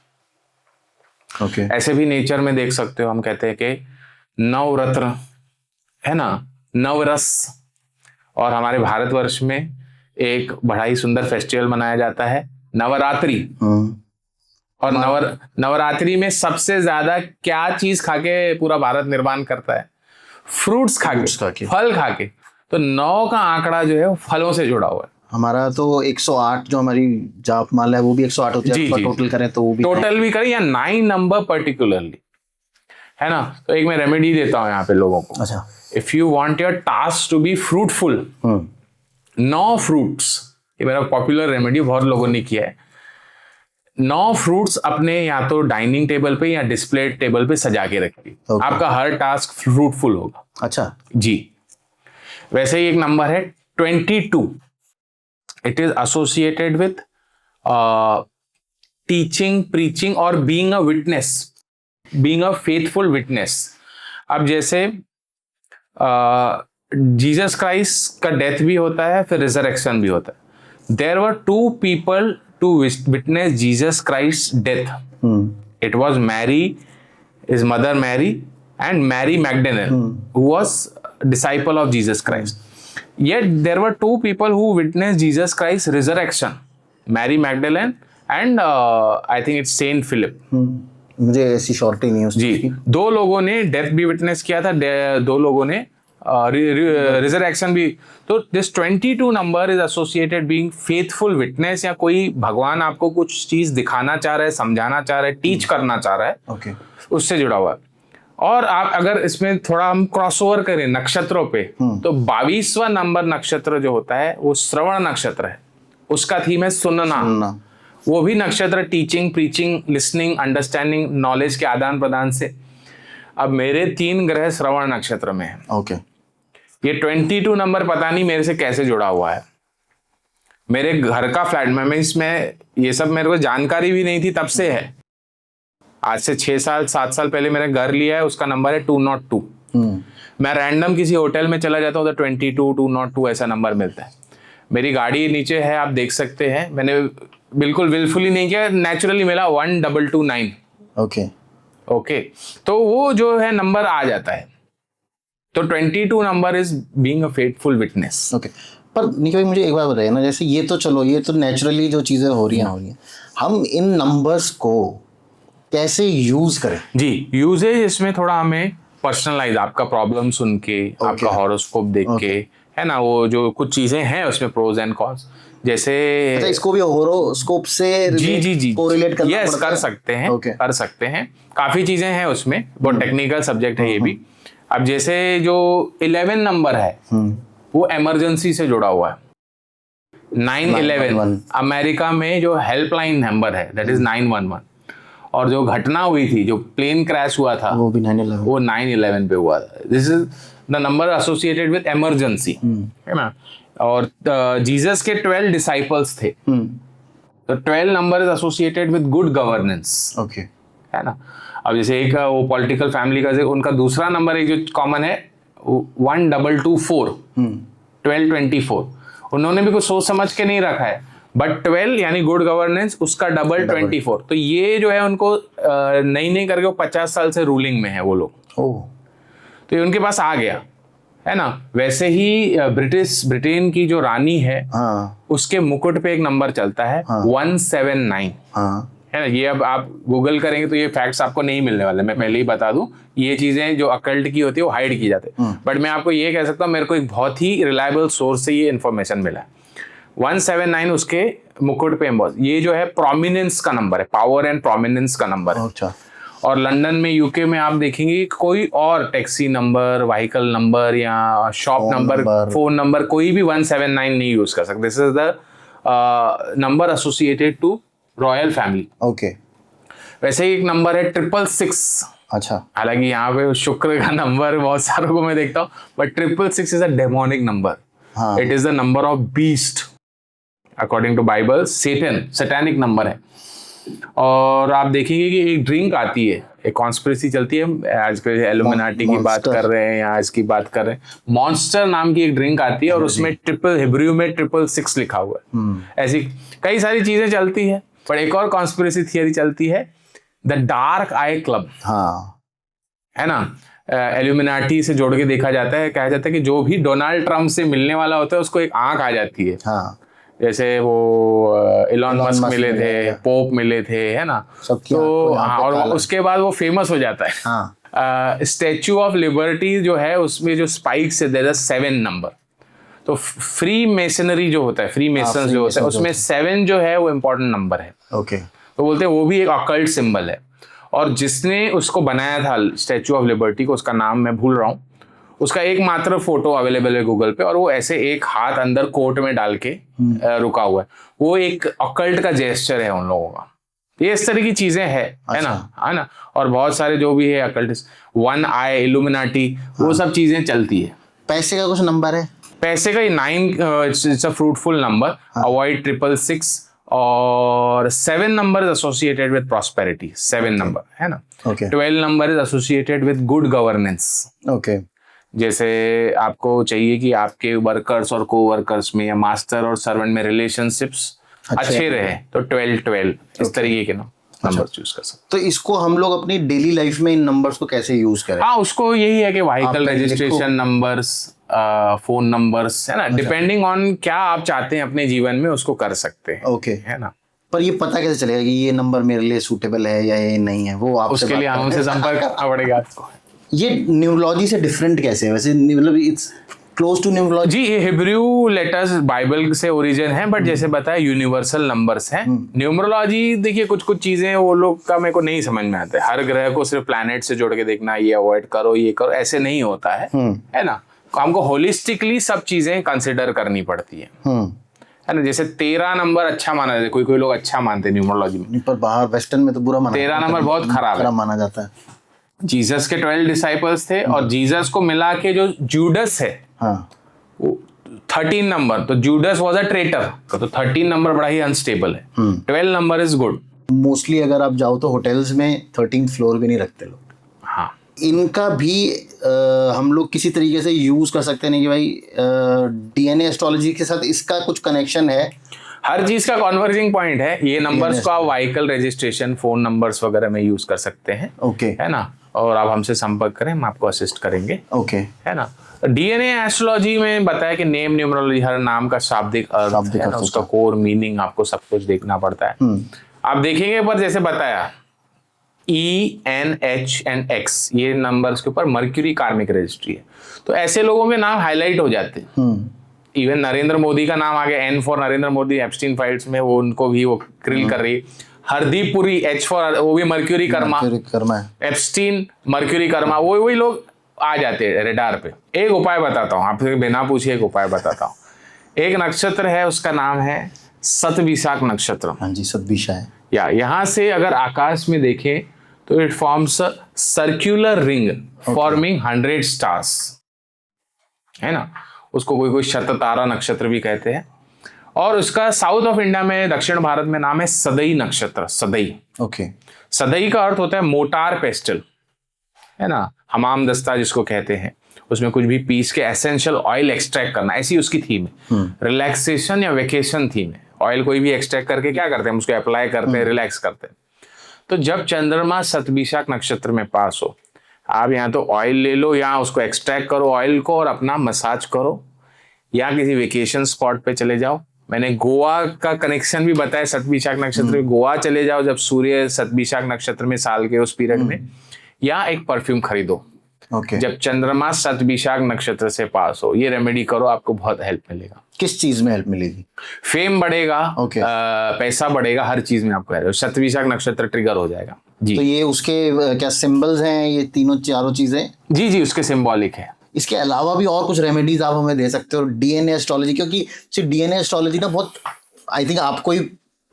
ओके, ऐसे भी नेचर में देख सकते हो, हम कहते हैं कि नवरत्न है ना, नवरस। और हमारे भारतवर्ष में एक बड़ा ही सुंदर फेस्टिवल मनाया जाता है, नवरात्रि। और नवरात्रि में सबसे ज्यादा क्या चीज खाके पूरा भारत निर्माण करता है? फ्रूट्स खाके, फल खाके। तो 9 का आंकड़ा जो है वो फलों से जुड़ा हुआ है। हमारा तो 108 जो हमारी जाप माला है वो भी 108 होती है। टोटल करें तो वो भी टोटल भी करें या 9 नंबर पर्टिकुलरली, है ना। तो एक मैं रेमेडी देता हूँ यहाँ पे लोगों को। अच्छा, if you want your task to be fruitful, 9 fruits, ये मेरा पॉपुलर रेमेडी बहुत लोगों ने किया है। 9 फ्रूट्स अपने या तो डाइनिंग टेबल पे या डिस्प्ले टेबल पे सजा के रखिए। आपका हर टास्क फ्रूटफुल होगा। अच्छा जी। वैसे ही एक नंबर है 22। It is associated with teaching, preaching और being a witness, being a faithful witness. अब जैसे जीसस क्राइस्ट का डेथ भी होता है, फिर रिजरेक्शन भी होता है। There were 2 people to witness Jesus Christ's death. It was Mary, his mother Mary, and Mary Magdalene, who was disciple of Jesus Christ. Yet there were 2 people who witnessed Jesus Christ's resurrection, Mary Magdalene and I think it's Saint Philip. मुझे ऐसी शॉर्टी नहीं है उस जी। 2 लोगों ने डेथ भी विटनेस किया था, 2 लोगों ने रिजरेक्शन भी। तो this 22 number is associated being faithful witness, या कोई भगवान आपको कुछ चीज दिखाना चाह रहा है, समझाना चाह रहा है, टीच करना चाह रहा है, उससे जुड़ा हुआ है। और आप अगर इसमें थोड़ा हम क्रॉसओवर करें नक्षत्रों पे, तो 22वां नंबर नक्षत्र जो होता है वो श्रवण नक्षत्र है। उसका थीम है सुनना। वो भी नक्षत्र teaching, preaching, listening, understanding, knowledge के आदान प्रदान से। अब मेरे 3 ग्रह श्रवण नक्षत्र में है। ओके, ये 22 नंबर पता नहीं मेरे से कैसे जुड़ा हुआ है। मेरे घर का फ्लैट में इसमें ये सब मेरे को जानकारी भी नहीं थी, तब से है। आज से 6 साल 7 साल पहले मैंने घर लिया है, उसका नंबर है 202। मैं रैंडम किसी होटल में चला जाता हूँ तो 22-202 ऐसा नंबर मिलता है। मेरी गाड़ी नीचे है, आप देख सकते हैं, मैंने बिल्कुल विलफुली नहीं किया, नेचुरली मिला 1229। ओके, तो वो जो है नंबर आ जाता है। तो 22 number is being a fateful witness. Okay, पर निखिल भाई मुझे एक बात बताइए ना, जैसे ये तो चलो, ये तो नेचुरली जो चीज़ें हो रही हैं, हम इन नंबर्स को कैसे यूज करें? जी, यूजेज इसमें थोड़ा हमें पर्सनलाइज, आपका प्रॉब्लम सुन के, आपका हॉरोस्कोप देख के, है ना, वो जो कुछ चीजें हैं उसमें प्रोज एंड कॉन्स, जैसे अच्छा, इसको भी हॉरोस्कोप से जी कोरिलेट करना यस पड़ता कर है? सकते हैं, कर सकते हैं। काफी चीजें हैं उसमें, बहुत टेक्निकल सब्जेक्ट है ये भी। अब जैसे जो 11 नंबर है वो इमरजेंसी से जुड़ा हुआ है। 911 अमेरिका में जो हेल्पलाइन नंबर है, दैट इज 911। और जो घटना हुई थी, जो प्लेन क्रैश हुआ था, वो भी 911, वो 911 पे हुआ था। This is the number associated with emergency, है ना। और जीसस के 12 डिसाइपल्स थे, तो 12 number is associated with good governance, okay, है ना। अब जैसे एक वो पॉलिटिकल फैमिली का, उनका दूसरा नंबर एक जो कॉमन है 1224, 1224, उन्होंने भी कुछ सोच समझ के नहीं रखा है, बट 12 यानी गुड गवर्नेंस, उसका डबल 24। तो ये जो है उनको नहीं करके वो 50 साल से रूलिंग में है वो लोग, तो ये उनके पास आ गया, है ना। वैसे ही ब्रिटेन की जो रानी है, उसके मुकुट पे एक नंबर चलता है 179, है ना। ये अब आप गूगल करेंगे तो ये फैक्ट्स आपको नहीं मिलने वाले, मैं पहले ही बता दूं, ये चीजें जो अकल्ट की होती है वो हाइड की जाती है। बट मैं आपको ये कह सकता हूँ, मेरे को एक बहुत ही रिलायबल सोर्स से ये इन्फॉर्मेशन मिला है। 179 उसके मुकुट पे, ये जो है प्रोमिनेंस का नंबर है, पावर एंड प्रोमिनेंस का नंबर है। अच्छा। और लंदन में, यूके में आप देखेंगे कोई और टैक्सी नंबर, व्हीकल नंबर या शॉप नंबर, फोन नंबर, कोई भी 179 नहीं यूज कर सकते। This is the number associated to royal family. Okay. वैसे ही एक नंबर है 666। अच्छा। हालांकि यहाँ पे शुक्र का नंबर बहुत सारों को मैं देखता हूँ, but 666 is a demonic number. It is the number of beast according to Bible, satanic number है। और आप देखेंगे कि एक ड्रिंक आती है, एक कॉन्स्पिरेसी चलती है आजकल, इल्यूमिनाटी की बात कर रहे हैं या इसकी बात कर रहे हैं, मॉन्स्टर नाम की एक ड्रिंक आती है और उसमें हिब्रू में 666 लिखा हुआ है। ऐसी कई सारी चीजें चलती है। पर एक और कॉन्स्पिरेसी थियरी चलती है, द डार्क आई क्लब, है ना। इल्यूमिनाटी से जोड़ के देखा जाता है, कहा जाता है कि जो भी डोनाल्ड ट्रम्प से मिलने वाला होता है उसको एक आंख आ जाती है। जैसे वो इलॉन मस्क मिले थे, पोप मिले थे, है ना। तो हाँ, और उसके बाद वो फेमस हो जाता है। स्टैच्यू ऑफ लिबर्टी जो है उसमें जो स्पाइक्स है, देयर इज 7 नंबर। तो फ्री मेसनरी जो होता है, फ्री मेसन्स जो होता है, उसमें 7 जो है वो इम्पोर्टेंट नंबर है। ओके। तो बोलते हैं वो भी एक ऑकल्ट सिंबल है। और जिसने उसको बनाया था स्टैच्यू ऑफ लिबर्टी को, उसका नाम मैं भूल रहा हूँ, उसका एकमात्र फोटो अवेलेबल है गूगल पे, और वो ऐसे एक हाथ अंदर कोट में डाल के रुका हुआ है। वो एक ऑकल्ट का जेस्चर है उन लोगों का। ये इस तरह की चीजें है ना, है ना। और बहुत सारे जो भी है ऑकल्ट, 1 आई, इल्यूमिनाटी, वो सब चीजें चलती है। पैसे का कुछ नंबर है? पैसे का 9, it's a fruitful number, avoid 666। और 7 number is associated with prosperity, 7 number, है ना। 12 number is associated with good governance. Okay. जैसे आपको चाहिए कि आपके वर्कर्स और कोवर्कर्स में या मास्टर और सर्वेंट में रिलेशनशिप्स अच्छे रहे, तो 12 इस तरीके के नंबर चूज कर सकते। तो इसको हम लोग अपनी डेली लाइफ में इन नंबर्स को कैसे यूज करें? हाँ, उसको यही है कि vehicle registration numbers, phone numbers, है ना, डिपेंडिंग ऑन क्या आप चाहते हैं अपने जीवन में, उसको कर सकते हैं। ओके, है ना। पर ये पता कैसे चलेगा कि ये नंबर मेरे लिए सूटेबल है या ये नहीं है? वो आपसे उसके लिए हमसे संपर्क करना पड़ेगा आपको। ये न्यूमरोलॉजी से डिफरेंट कैसे है वैसे? मतलब इट्स क्लोज टू न्यूमरोलॉजी? जी, ये हिब्रू लेटर्स बाइबल से ओरिजिन है, बट जैसे बताया यूनिवर्सल नंबर्स हैं। न्यूमरोलॉजी देखिए कुछ चीजें वो लोग का मेरे को नहीं समझ में आता है। हर ग्रह को सिर्फ प्लैनेट से जोड़ के देखना, ये अवॉइड करो, ये करो, ऐसे नहीं होता है ना। हमको होलिस्टिकली सब चीजें कंसिडर करनी पड़ती है ना। जैसे 13 नंबर अच्छा माना जाता है, कोई लोग अच्छा मानते हैं न्यूमरोलॉजी में, पर बाहर वेस्टर्न में तो बुरा माना 13 नंबर बहुत खराब माना जाता है। जीसस के 12 डिसाइपल्स थे, और जीसस को मिला के जो जूडस है, वो 13 नंबर, तो जूडस वाज अ ट्रेटर, तो 13 नंबर बड़ा ही अनस्टेबल है। 12 नंबर इज गुड। मोस्टली अगर आप जाओ तो होटल्स में 13th फ्लोर भी नहीं रखते लोग। हाँ, इनका भी हम लोग किसी तरीके से यूज कर सकते हैं नहीं कि भाई डीएनए एस्ट्रोलॉजी के साथ इसका कुछ कनेक्शन है? हर चीज का कॉन्वर्जिंग पॉइंट है। ये नंबर्स को आप व्हीकल रजिस्ट्रेशन, फोन नंबर्स वगैरह में यूज कर सकते हैं। ओके, है ना। और आप हमसे संपर्क करें, हम आपको असिस्ट करेंगे। ओके, है ना। डीएनए एस्ट्रोलॉजी में बताया कि नेम, न्यूमरोलॉजी, हर नाम का शाब्दिक अर्थ है ना, उसका कोर मीनिंग आपको सब कुछ देखना पड़ता है। आप देखेंगे, पर जैसे बताया E, N, H and X, ये नंबर्स के ऊपर मर्क्यूरी कार्मिक रजिस्ट्री है। तो ऐसे लोगों के नाम हाईलाइट हो जाते हैं। इवन नरेंद्र मोदी का नाम आ गया, N for Narendra Modi, Epstein files में वो उनको भी वो क्रिल कर रही। हरदीप पुरी, H फॉर वो भी मर्क्यूरी कर्मा है, एप्स्टीन मर्क्यूरी कर्मा, वही लोग आ जाते हैं रेडार पे। एक उपाय बताता हूँ आपसे, बिना पूछे एक उपाय बताता हूँ। एक नक्षत्र है, उसका नाम है सतविशाख नक्षत्र। हाँ जी, सतविशा है। या यहाँ से अगर आकाश में देखें तो it forms a circular ring forming 100 stars, है ना। उसको कोई कोई शततारा नक्षत्र भी कहते हैं। और उसका साउथ ऑफ इंडिया में, दक्षिण भारत में नाम है सदई नक्षत्र। सदई, ओके। सदई का अर्थ होता है मोटार पेस्टल, है ना, हमाम दस्ता जिसको कहते हैं। उसमें कुछ भी पीस के एसेंशियल ऑयल एक्सट्रैक्ट करना, ऐसी उसकी थीम है। रिलैक्सेशन या वेकेशन थीम है। ऑयल कोई भी एक्सट्रैक्ट करके क्या करते हैं, उसको अप्लाई करते हैं, रिलैक्स करते हैं। तो जब चंद्रमा सतविशाख नक्षत्र में पास हो, आप यहाँ तो ऑयल ले लो, या उसको एक्सट्रैक्ट करो ऑयल को और अपना मसाज करो, या किसी वेकेशन स्पॉट पे चले जाओ। मैंने गोवा का कनेक्शन भी बताया, सतविशाख नक्षत्र में गोवा चले जाओ जब सूर्य सतविशाख नक्षत्र में साल के उस पीरियड में। या एक परफ्यूम खरीदो जब चंद्रमा सतविशाख नक्षत्र से पास हो। ये रेमेडी करो, आपको बहुत हेल्प मिलेगा। किस चीज में हेल्प मिलेगी? फेम बढ़ेगा, पैसा बढ़ेगा, हर चीज में आपको सतविशाख नक्षत्र ट्रिगर हो जाएगा जी। तो ये उसके क्या सिंबल्स हैं, ये तीनों चारों चीजें? जी जी, उसके सिंबॉलिक है। इसके अलावा भी और कुछ रेमेडीज आप हमें दे सकते हो डीएनए एस्ट्रोलॉजी? क्योंकि सिर्फ डीएनए एस्ट्रोलॉजी ना बहुत, आई थिंक आपको ही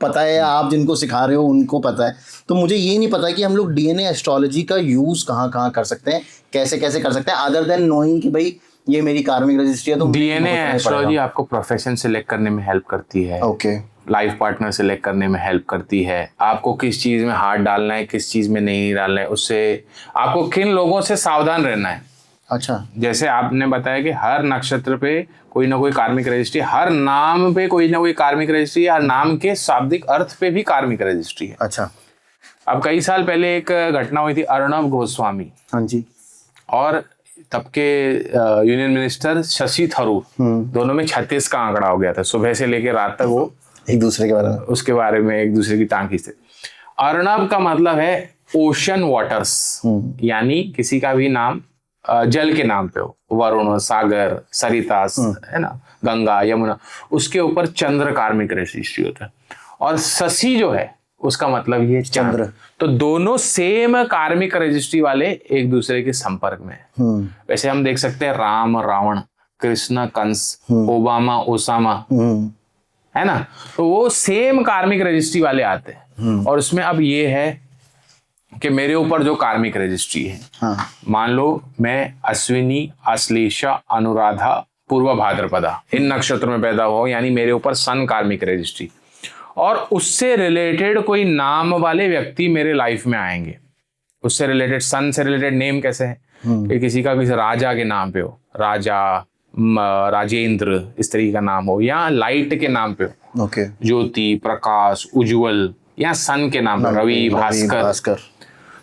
पता है, आप जिनको सिखा रहे हो उनको पता है। तो मुझे ये नहीं पता कि हम लोग डीएनए एस्ट्रोलॉजी का यूज कहाँ कहाँ कर सकते हैं, कैसे कैसे कर सकते हैं, अदर देन नोइंग कि भाई ये मेरी कार्मिक रजिस्ट्री है। तो डीएनए एस्ट्रोलॉजी आपको प्रोफेशन सिलेक्ट करने में हेल्प करती है। ओके। लाइफ पार्टनर सिलेक्ट करने में हेल्प करती है। आपको किस चीज में हाथ डालना है, किस चीज में नहीं डालना है, उससे आपको किन लोगों से सावधान रहना है। अच्छा, जैसे आपने बताया कि हर नक्षत्र पे कोई ना कोई कार्मिक रजिस्ट्री, हर नाम पे कोई ना कोई कार्मिक रजिस्ट्री, हर नाम के शाब्दिक अर्थ पे भी कार्मिक रजिस्ट्री है। अच्छा। अब कई साल पहले एक घटना हुई थी, अर्णब गोस्वामी, हाँ जी, और तब के यूनियन मिनिस्टर शशि थरूर, दोनों में 36 का आंकड़ा हो गया था। सुबह से लेकर रात तक वो एक दूसरे के बारे में, उसके बारे में एक दूसरे की टांग खींचते। अर्णब का मतलब है ओशन वाटर्स, यानी किसी का भी नाम जल के नाम पे हो, वरुण, सागर, सरिता, है ना, गंगा, यमुना, उसके ऊपर चंद्र कार्मिक रजिस्ट्री होता है। और शशि जो है उसका मतलब ये चंद्र। तो दोनों सेम कार्मिक रजिस्ट्री वाले एक दूसरे के संपर्क में है। वैसे हम देख सकते हैं राम रावण, कृष्ण कंस, ओबामा ओसामा, है ना, तो वो सेम कार्मिक रजिस्ट्री वाले आते हैं। और उसमें अब ये है कि मेरे ऊपर जो कार्मिक रजिस्ट्री है, हाँ, मान लो मैं अश्विनी, अश्लेषा, अनुराधा, पूर्व भाद्रपदा इन नक्षत्र में पैदा हुआ, यानी मेरे ऊपर सन कार्मिक रजिस्ट्री, और उससे रिलेटेड कोई नाम वाले व्यक्ति मेरे लाइफ में आएंगे। उससे रिलेटेड, सन से रिलेटेड नेम कैसे है कि किसी का किसी राजा के नाम पे हो, राजा, राजेंद्र, इस तरीके का नाम हो, या लाइट के नाम पे हो, ओके, ज्योति, प्रकाश, उज्जवल, या सन के नाम पे रवि, भास्कर।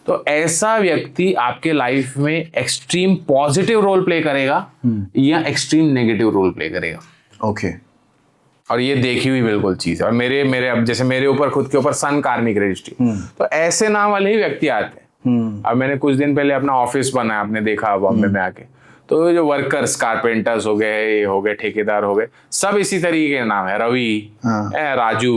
तो ऐसा व्यक्ति आपके लाइफ में एक्सट्रीम पॉजिटिव रोल प्ले करेगा या एक्सट्रीम नेगेटिव रोल प्ले करेगा। ओके। और ये देखी हुई बिल्कुल चीज है। और मेरे अब जैसे मेरे ऊपर खुद के ऊपर सन कार्मिक रजिस्ट्री, तो ऐसे नाम वाले ही व्यक्ति आते हैं। अब मैंने कुछ दिन पहले अपना ऑफिस बनाया, आपने देखा बॉम्बे में आके, तो जो वर्कर्स, कारपेंटर्स हो गए, ये हो गए, ठेकेदार हो गए, सब इसी तरीके के नाम है, रवि, राजू,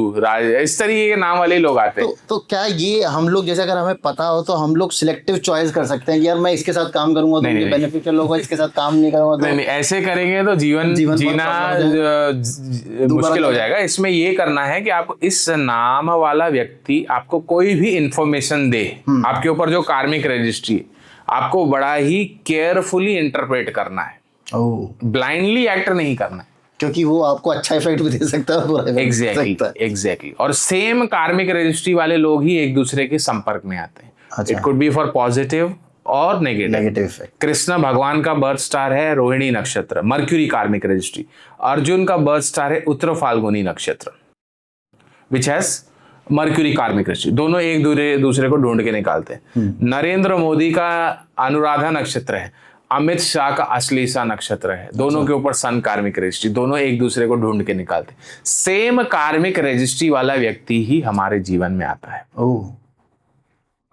इस तरीके के नाम वाले लोग आते हैं। तो क्या ये हम लोग, जैसे अगर हमें पता हो तो हम लोग सिलेक्टिव चॉइस कर सकते हैं कि यार मैं इसके साथ काम करूंगा तो मुझे बेनिफिशियल होगा, इसके साथ काम नहीं करूंगा तो नहीं, ऐसे करेंगे तो जीवन जीना मुश्किल हो जाएगा। इसमें ये करना है कि आपको इस नाम वाला व्यक्ति आपको कोई भी इंफॉर्मेशन दे, आपके ऊपर जो कार्मिक रजिस्ट्री, आपको बड़ा ही केयरफुली इंटरप्रेट करना है, ब्लाइंडली एक्ट नहीं करना है, क्योंकि वो आपको अच्छा इफेक्ट भी दे सकता है। एग्जैक्टली। और सेम कार्मिक रजिस्ट्री वाले लोग ही एक दूसरे के संपर्क में आते हैं। It could be for positive और नेगेटिव। Negative effect. कृष्ण भगवान का बर्थ स्टार है रोहिणी नक्षत्र, मर्क्यूरी कार्मिक रजिस्ट्री। अर्जुन का बर्थ स्टार है उत्तर फाल्गुनी नक्षत्र, विच हैज मर्क्यूरी कार्मिक रजिस्ट्री। दोनों एक दूसरे को ढूंढ के निकालते हैं। नरेंद्र मोदी का अनुराधा नक्षत्र है, अमित शाह का अश्लेषा नक्षत्र है, दोनों के ऊपर सन कार्मिक रजिस्ट्री, दोनों एक दूसरे को ढूंढ के निकालते। सेम कार्मिक रजिस्ट्री वाला व्यक्ति ही हमारे जीवन में आता है। ओह।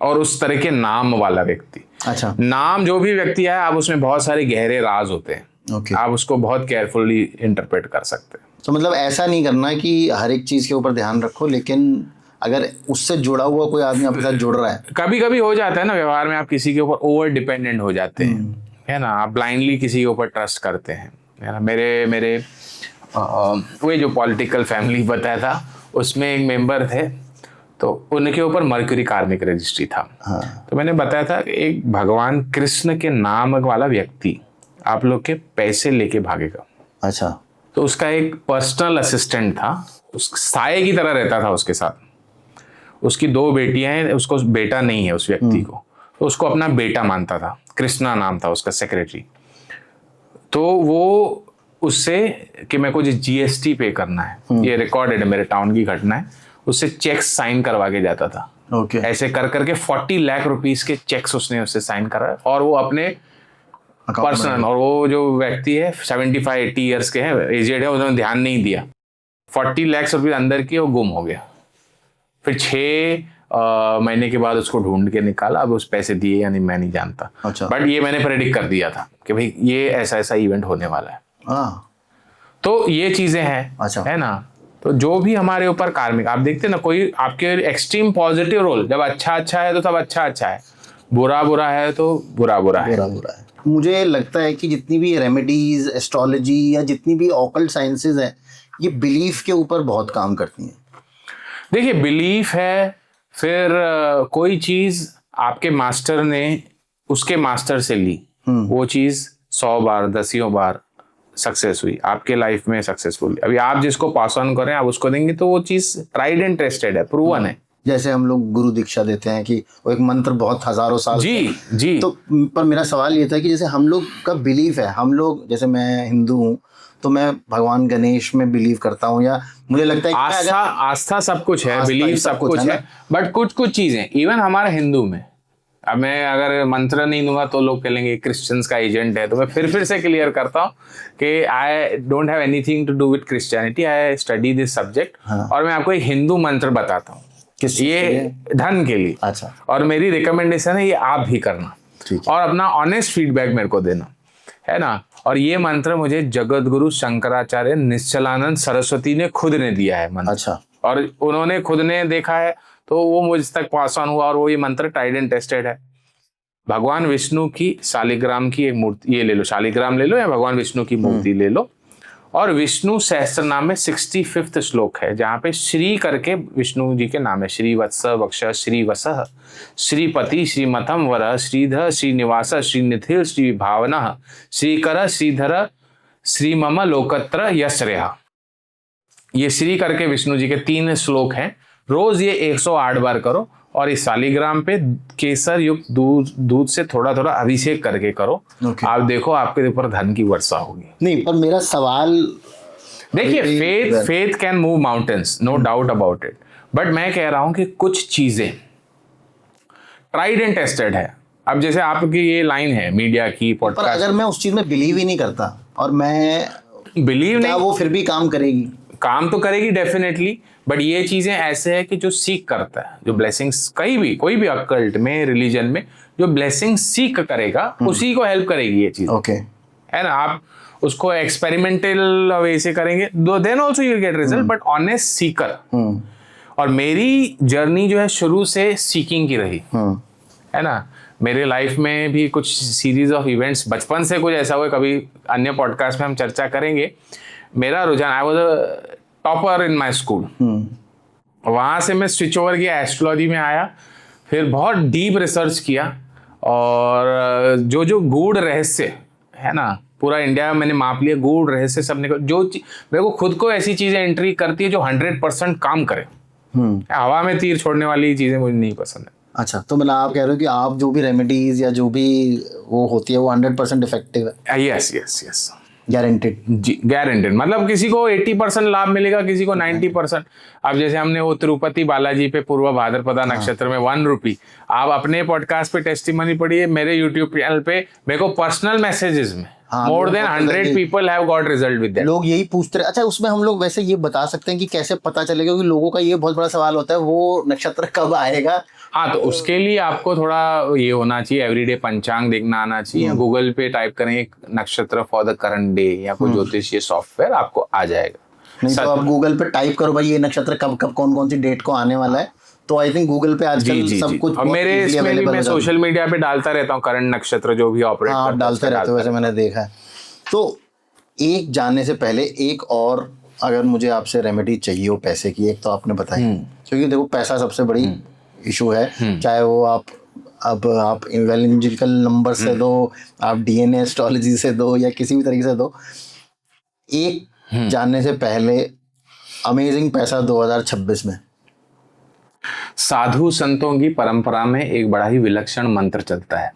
और उस तरह के नाम वाला व्यक्ति। अच्छा। नाम जो भी व्यक्ति है, आप उसमें बहुत सारे गहरे राज होते हैं। ओके। आप उसको बहुत केयरफुली इंटरप्रेट कर सकते हैं। तो मतलब ऐसा नहीं करना कि हर एक चीज के ऊपर ध्यान रखो, लेकिन अगर उससे जुड़ा हुआ कोई आदमी आपके साथ जुड़ रहा है, कभी कभी हो जाता है ना व्यवहार में, आप किसी के ऊपर ओवर डिपेंडेंट हो जाते हैं, है ना, आप ब्लाइंडली किसी के ऊपर ट्रस्ट करते हैं, है ना। मेरे वो जो पॉलिटिकल फैमिली बताया था, उसमें एक मेंबर थे, तो उनके ऊपर मर्क्यूरी कार्मिक रजिस्ट्री था। हाँ। तो मैंने बताया था एक भगवान कृष्ण के नाम वाला व्यक्ति आप लोग के पैसे लेके भागेगा। अच्छा। तो उसका एक पर्सनल असिस्टेंट था, उस साये की तरह रहता था उसके साथ। उसकी 2 बेटियां हैं, उसको बेटा नहीं है उस व्यक्ति को, तो उसको अपना बेटा मानता था। कृष्णा नाम था उसका सेक्रेटरी। तो वो उससे कि मेरे को GST पे करना है, ये रिकॉर्डेड है, मेरे टाउन की घटना है, उससे चेक्स साइन करवा के जाता था। ओके। ऐसे कर करके 40 लाख रुपीस के चेक्स उसने उससे साइन करा, और वो अपने पर्सनल, और वो जो व्यक्ति है 75-80 ईयर्स के हैं, एजेड है, उन्होंने ध्यान नहीं दिया। 40 लाख रुपये अंदर की वो गुम हो गया। फिर 6 महीने के बाद उसको ढूंढ के निकाला। अब उस पैसे दिए या नहीं मैं नहीं जानता। अच्छा। बट ये मैंने प्रेडिक्ट कर दिया था कि भाई ये ऐसा ऐसा इवेंट होने वाला है। हाँ। तो ये चीजें हैं। अच्छा। है ना। तो जो भी हमारे ऊपर कार्मिक, आप देखते ना, कोई आपके एक्सट्रीम पॉजिटिव रोल, जब अच्छा है तो सब अच्छा है, बुरा है तो बुरा है। बुरा है। मुझे लगता है कि जितनी भी रेमेडीज, एस्ट्रोलॉजी या जितनी भी ऑकल्ट साइंसेज है, ये बिलीफ के ऊपर बहुत काम करती हैं। देखिए, बिलीफ है, फिर कोई चीज आपके मास्टर ने उसके मास्टर से ली, वो चीज 100 बार 10 बार सक्सेस हुई, आपके लाइफ में सक्सेसफुल। अभी आप जिसको पास ऑन करें, आप उसको देंगे, तो वो चीज ट्राइड एंड टेस्टेड है, प्रूवन है। जैसे हम लोग गुरु दीक्षा देते हैं कि वो एक मंत्र बहुत हजारों साल जी। तो पर मेरा सवाल ये था कि जैसे हम लोग का बिलीफ है, हम लोग, जैसे मैं हिंदू हूँ तो मैं भगवान गणेश में बिलीव करता हूँ, या मुझे लगता है कि आस्था सब कुछ है, बिलीफ सब कुछ है, बट कुछ चीजें इवन हमारे हिंदू में, अब मैं अगर मंत्र नहीं दूंगा तो लोग कहेंगे क्रिश्चियंस का एजेंट है। तो मैं फिर से क्लियर करता हूँ कि I don't have anything to do with Christianity, I study this subject. और मैं आपको एक हिंदू मंत्र बताता हूँ, ये धन के लिए। अच्छा। और मेरी रिकमेंडेशन है ये आप भी करना, और अपना ऑनेस्ट फीडबैक मेरे को देना, है ना। और ये मंत्र मुझे जगत गुरु शंकराचार्य निश्चलानंद सरस्वती ने खुद ने दिया है मंत्र। अच्छा। और उन्होंने खुद ने देखा है, तो वो मुझ तक पास ऑन हुआ, और वो ये मंत्र ट्राइड एंड टेस्टेड है। भगवान विष्णु की शालिग्राम की एक मूर्ति, ये ले लो, शालिग्राम ले लो या भगवान विष्णु की मूर्ति ले लो, और विष्णु सहस्त्र नाम में 65वां श्लोक है, जहाँ पे श्री करके विष्णु जी के नाम है। श्री वत्स वक्ष श्री वसः श्रीपति श्रीमथम वरः श्रीधर श्रीनिवास श्रीनिधिर श्री भावना श्रीकर श्रीधर श्री मम लोकत्र यश्रेय। ये श्री करके विष्णु जी के 3 श्लोक हैं। रोज ये 108 बार करो, और इस शालिग्राम पे केसर युक्त दूध से थोड़ा थोड़ा अभिषेक करके करो। आप देखो आपके ऊपर धन की वर्षा होगी। नहीं, पर मेरा सवाल, देखिए, faith can move mountains, no doubt about it, but मैं कह रहा हूं कि कुछ चीजें ट्राइड एंड टेस्टेड है। अब जैसे आपकी ये लाइन है मीडिया की, पॉडकास्ट, पर अगर मैं उस चीज में बिलीव ही नहीं करता और मैं बिलीव नहीं, वो फिर भी काम करेगी? काम तो करेगी डेफिनेटली, बट ये चीजें ऐसे है कि जो सीख करता है, जो ब्लेसिंग्स, कोई भी अकल्ट में, रिलीजन में जो ब्लेसिंग सीख करेगा, उसी को हेल्प करेगी ये चीज। ओके। है ना। आप उसको एक्सपेरिमेंटल वे से करेंगे, then also you get result, but honest seeker. और मेरी जर्नी जो है शुरू से सीकिंग की रही, है ना। मेरे लाइफ में भी कुछ सीरीज ऑफ इवेंट्स बचपन से कुछ ऐसा हुआ, कभी अन्य पॉडकास्ट में हम चर्चा करेंगे। मेरा रुझान, I was a topper in my school, वहाँ से मैं स्विच ओवर किया, एस्ट्रोलॉजी में आया, फिर बहुत डीप रिसर्च किया, और जो गूढ़ रहस्य है ना, पूरा इंडिया में मैंने माप लिया, गूढ़ रहस्य सब निकल। जो मेरे को खुद को ऐसी चीज़ें एंट्री करती है जो 100% काम करे। हवा में तीर छोड़ने वाली चीज़ें मुझे नहीं पसंद है। अच्छा, तो मतलब आप कह रहे हो कि आप जो भी रेमेडीज या जो भी वो होती है वो 100% इफेक्टिव है, यस यस यस गारंटेड? जी, गारंटेड। मतलब किसी को 80% लाभ मिलेगा, किसी को 90%। अब जैसे हमने वो तिरुपति बालाजी पे पूर्व भाद्रपदा नक्षत्र में 1 रुपी, आप अपने पॉडकास्ट पे टेस्टिमनी पढ़िए, मेरे यूट्यूब चैनल पे मेरे को पर्सनल मैसेजेस में हाँ, मोर लोग देन बोलते हैं 100 कि people have got result with that. लोग यही पूछते रहे। अच्छा, उसमें हम लोग वैसे ये बता सकते हैं कि कैसे पता चलेगा, क्योंकि लोगों का ये बहुत बड़ा सवाल होता है वो नक्षत्र कब आएगा। हाँ, तो उसके लिए आपको थोड़ा ये होना चाहिए, एवरीडे पंचांग देखना आना चाहिए। गूगल पे टाइप करें नक्षत्र फॉर द करंट डे या कोई ज्योतिषीय सॉफ्टवेयर, आपको आ जाएगा। नहीं तो आप गूगल पे टाइप करो भाई ये नक्षत्र कब कब कौन कौन सी डेट को आने वाला है, तो आई थिंक गूगल पे जी आजकल जी सब जी, कुछ और बहुत मेरे easily इसमें भी available मैं हो जाता है। सोशल मीडिया पे डालता रहता हूँ करंट नक्षत्र जो भी ऑपरेट हाँ, आप करता है डालते रहते हो, वैसे मैंने देखा है। तो एक जानने से पहले एक और अगर मुझे आपसे रेमेडी चाहिए हो पैसे की, एक तो आपने बताई, क्योंकि देखो पैसा सबसे बड़ी इशू है, चाहे वो आप इवेंजेलिकल नंबर से दो, आप डीएनए एस्ट्रोलॉजी से दो या किसी भी तरीके से दो, एक जानने से पहले अमेजिंग पैसा 2026 में। साधु संतों की परंपरा में एक बड़ा ही विलक्षण मंत्र चलता है।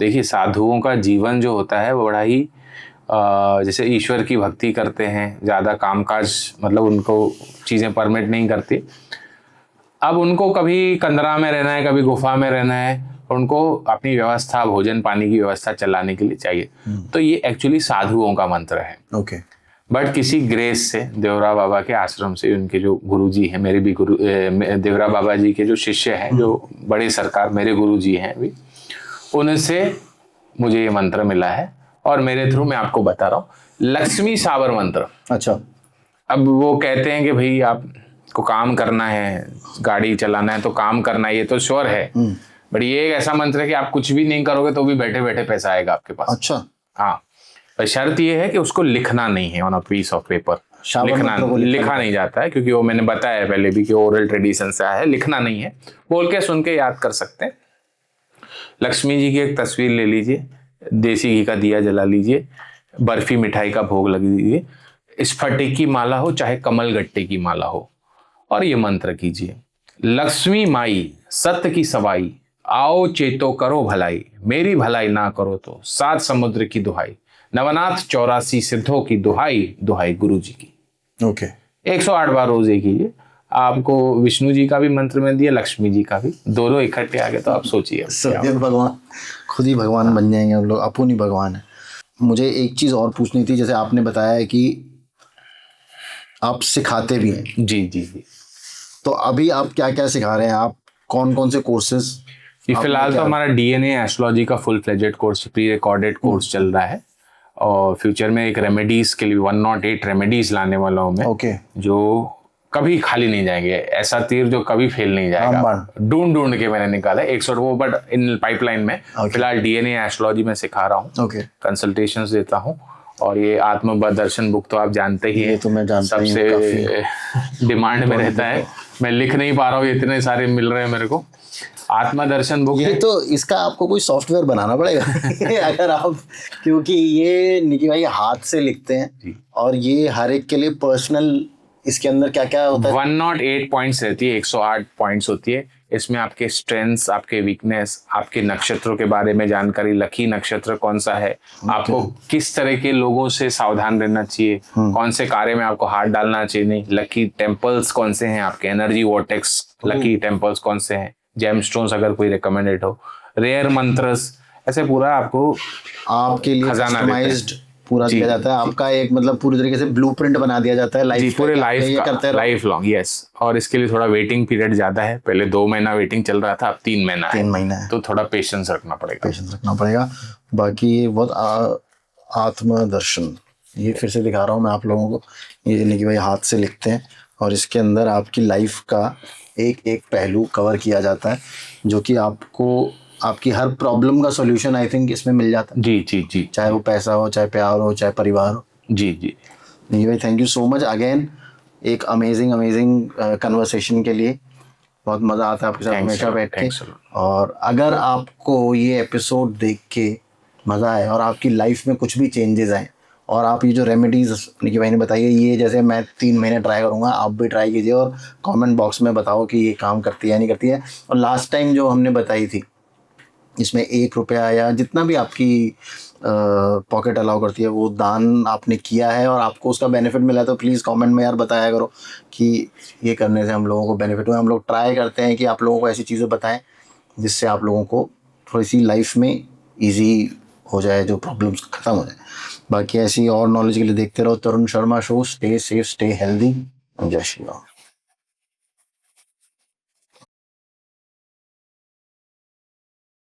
देखिए, साधुओं का जीवन जो होता है वो बड़ा ही जैसे ईश्वर की भक्ति करते हैं, ज़्यादा कामकाज मतलब उनको चीज़ें परमिट नहीं करती। अब उनको कभी कंदरा में रहना है, कभी गुफा में रहना है, उनको अपनी व्यवस्था, भोजन पानी की व्यवस्था चलाने के लिए चाहिए। तो ये एक्चुअली साधुओं का मंत्र है। ओके। बट किसी ग्रेस से, देवरा बाबा के आश्रम से, उनके जो गुरुजी हैं, मेरे भी गुरु देवरा बाबा जी के जो शिष्य हैं, जो बड़े सरकार मेरे गुरुजी हैं अभी, उनसे मुझे ये मंत्र मिला है और मेरे थ्रू मैं आपको बता रहा हूँ, लक्ष्मी सावर मंत्र। अच्छा। अब वो कहते हैं कि भाई आपको काम करना है, गाड़ी चलाना है तो काम करना है, ये तो श्योर है। बट ये एक ऐसा मंत्र है कि आप कुछ भी नहीं करोगे तो भी बैठे बैठे पैसा आएगा आपके पास। अच्छा। हाँ, पर शर्त ये है कि उसको लिखना नहीं है on a piece of paper. लिखा नहीं जाता है, क्योंकि वो मैंने बताया पहले भी कि ओरल ट्रेडिशन से आया है, लिखना नहीं है, बोल के सुन के याद कर सकते हैं। लक्ष्मी जी की एक तस्वीर ले लीजिए, देसी घी का दिया जला लीजिए, बर्फी मिठाई का भोग लगा दीजिए, स्फटिक की माला हो चाहे कमल गट्टे की माला हो, और ये मंत्र कीजिए, लक्ष्मी माई सत्य की सवाई, आओ चेतो करो भलाई, मेरी भलाई ना करो तो 7 समुद्र की दुहाई, नवनाथ 84 सिद्धों की दुहाई, दुहाई गुरु जी की। ओके। 108 बार रोज ये कीजिए। आपको विष्णु जी का भी मंत्र में दिया, लक्ष्मी जी का भी, दोनों इकट्ठे आ गए तो आप सोचिए, भगवान खुद ही भगवान बन जाएंगे हम लोग, अपुन ही भगवान है। मुझे एक चीज और पूछनी थी, जैसे आपने बताया है कि आप सिखाते भी हैं। जी जी जी। तो अभी आप क्या क्या सिखा रहे हैं, आप कौन कौन से कोर्सेज? फिलहाल तो हमारा डीएनए एस्ट्रोलॉजी का full fledged course, pre recorded course चल रहा है, और फ्यूचर में एक रेमेडीज के लिए 108 रेमेडीज लाने वाला हूँ मैं। ओके। जो कभी खाली नहीं जाएंगे, ऐसा तीर जो कभी फेल नहीं जाएगा, ढूंढ ढूंढ के मैंने निकाला 100 वो, बट इन पाइपलाइन में फिलहाल डीएनए एस्ट्रोलॉजी में सिखा रहा हूँ। कंसल्टेशंस देता हूँ, और ये आत्मदर्शन बुक तो आप जानते ही हैं, तो मैं जानता ही हूँ, सबसे डिमांड में रहता है। मैं लिख नहीं पा रहा हूँ, इतने सारे मिल रहे हैं मेरे को। आत्मदर्शन बुक ये है। तो इसका आपको कोई सॉफ्टवेयर बनाना पड़ेगा अगर आप, क्योंकि ये निकी भाई हाथ से लिखते हैं और ये हर एक के लिए पर्सनल, इसके अंदर क्या क्या होता है? 108 पॉइंट्स रहती है, 108 पॉइंट्स होती है। इसमें आपके स्ट्रेंथ्स, आपके वीकनेस, आपके नक्षत्रों के बारे में जानकारी, लकी नक्षत्र कौन सा है, आपको किस तरह के लोगों से सावधान रहना चाहिए, कौन से कार्य में आपको हाथ डालना चाहिए नहीं, लकी टेम्पल्स कौन से हैं आपके, एनर्जी वॉर्टेक्स लकी टेम्पल्स कौन से हैं, जेमस्टोन्स अगर कोई रिकमेंडेड हो, रेयर मंत्रस, ऐसे पूरा आपको आपके लिए कस्टमाइज्ड पूरा दिया जाता है। आपका एक मतलब पूरी तरीके से ब्लूप्रिंट बना दिया जाता है लाइफ, पूरे लाइफ लॉन्ग। यस, और इसके लिए थोड़ा वेटिंग पीरियड ज्यादा है, पहले 2 महीना वेटिंग चल रहा था, अब 3 महीना 3 महीना है, तो थोड़ा पेशेंस रखना पड़ेगा। बाकी ये बहुत आत्मदर्शन, ये फिर से दिखा रहा हूँ मैं आप लोगों को, ये निकी भाई हाथ से लिखते हैं और इसके अंदर आपकी लाइफ का एक एक पहलू कवर किया जाता है, जो कि आपको आपकी हर प्रॉब्लम का सॉल्यूशन आई थिंक इसमें मिल जाता है। जी जी जी, चाहे वो पैसा हो, चाहे प्यार हो, चाहे परिवार हो। जी जी निकी भाई, thank you so much again, एक अमेजिंग कन्वर्सेशन के लिए। बहुत मज़ा आता है आपके साथ हमेशा बैठ के। और अगर आपको ये एपिसोड देख के मज़ा आए और आपकी लाइफ में कुछ भी चेंजेस आए और आप ये जो रेमेडीज निकी भाई ने बताई है, ये जैसे मैं 3 महीने ट्राई करूँगा, आप भी ट्राई कीजिए और कमेंट बॉक्स में बताओ कि ये काम करती है या नहीं करती है। और लास्ट टाइम जो हमने बताई थी, इसमें 1 रुपया या जितना भी आपकी पॉकेट अलाउ करती है वो दान आपने किया है और आपको उसका बेनिफिट मिला है, तो प्लीज़ कमेंट में यार बताया करो कि ये करने से हम लोगों को बेनिफिट हुआ। हम लोग ट्राई करते हैं कि आप लोगों को ऐसी चीज़ें बताएं जिससे आप लोगों को थोड़ी सी लाइफ में इजी हो जाए, जो प्रॉब्लम्स ख़त्म हो जाए। बाकी ऐसी और नॉलेज के लिए देखते रहो Tarun Sharma show. Stay safe, stay healthy. जय श्री राम।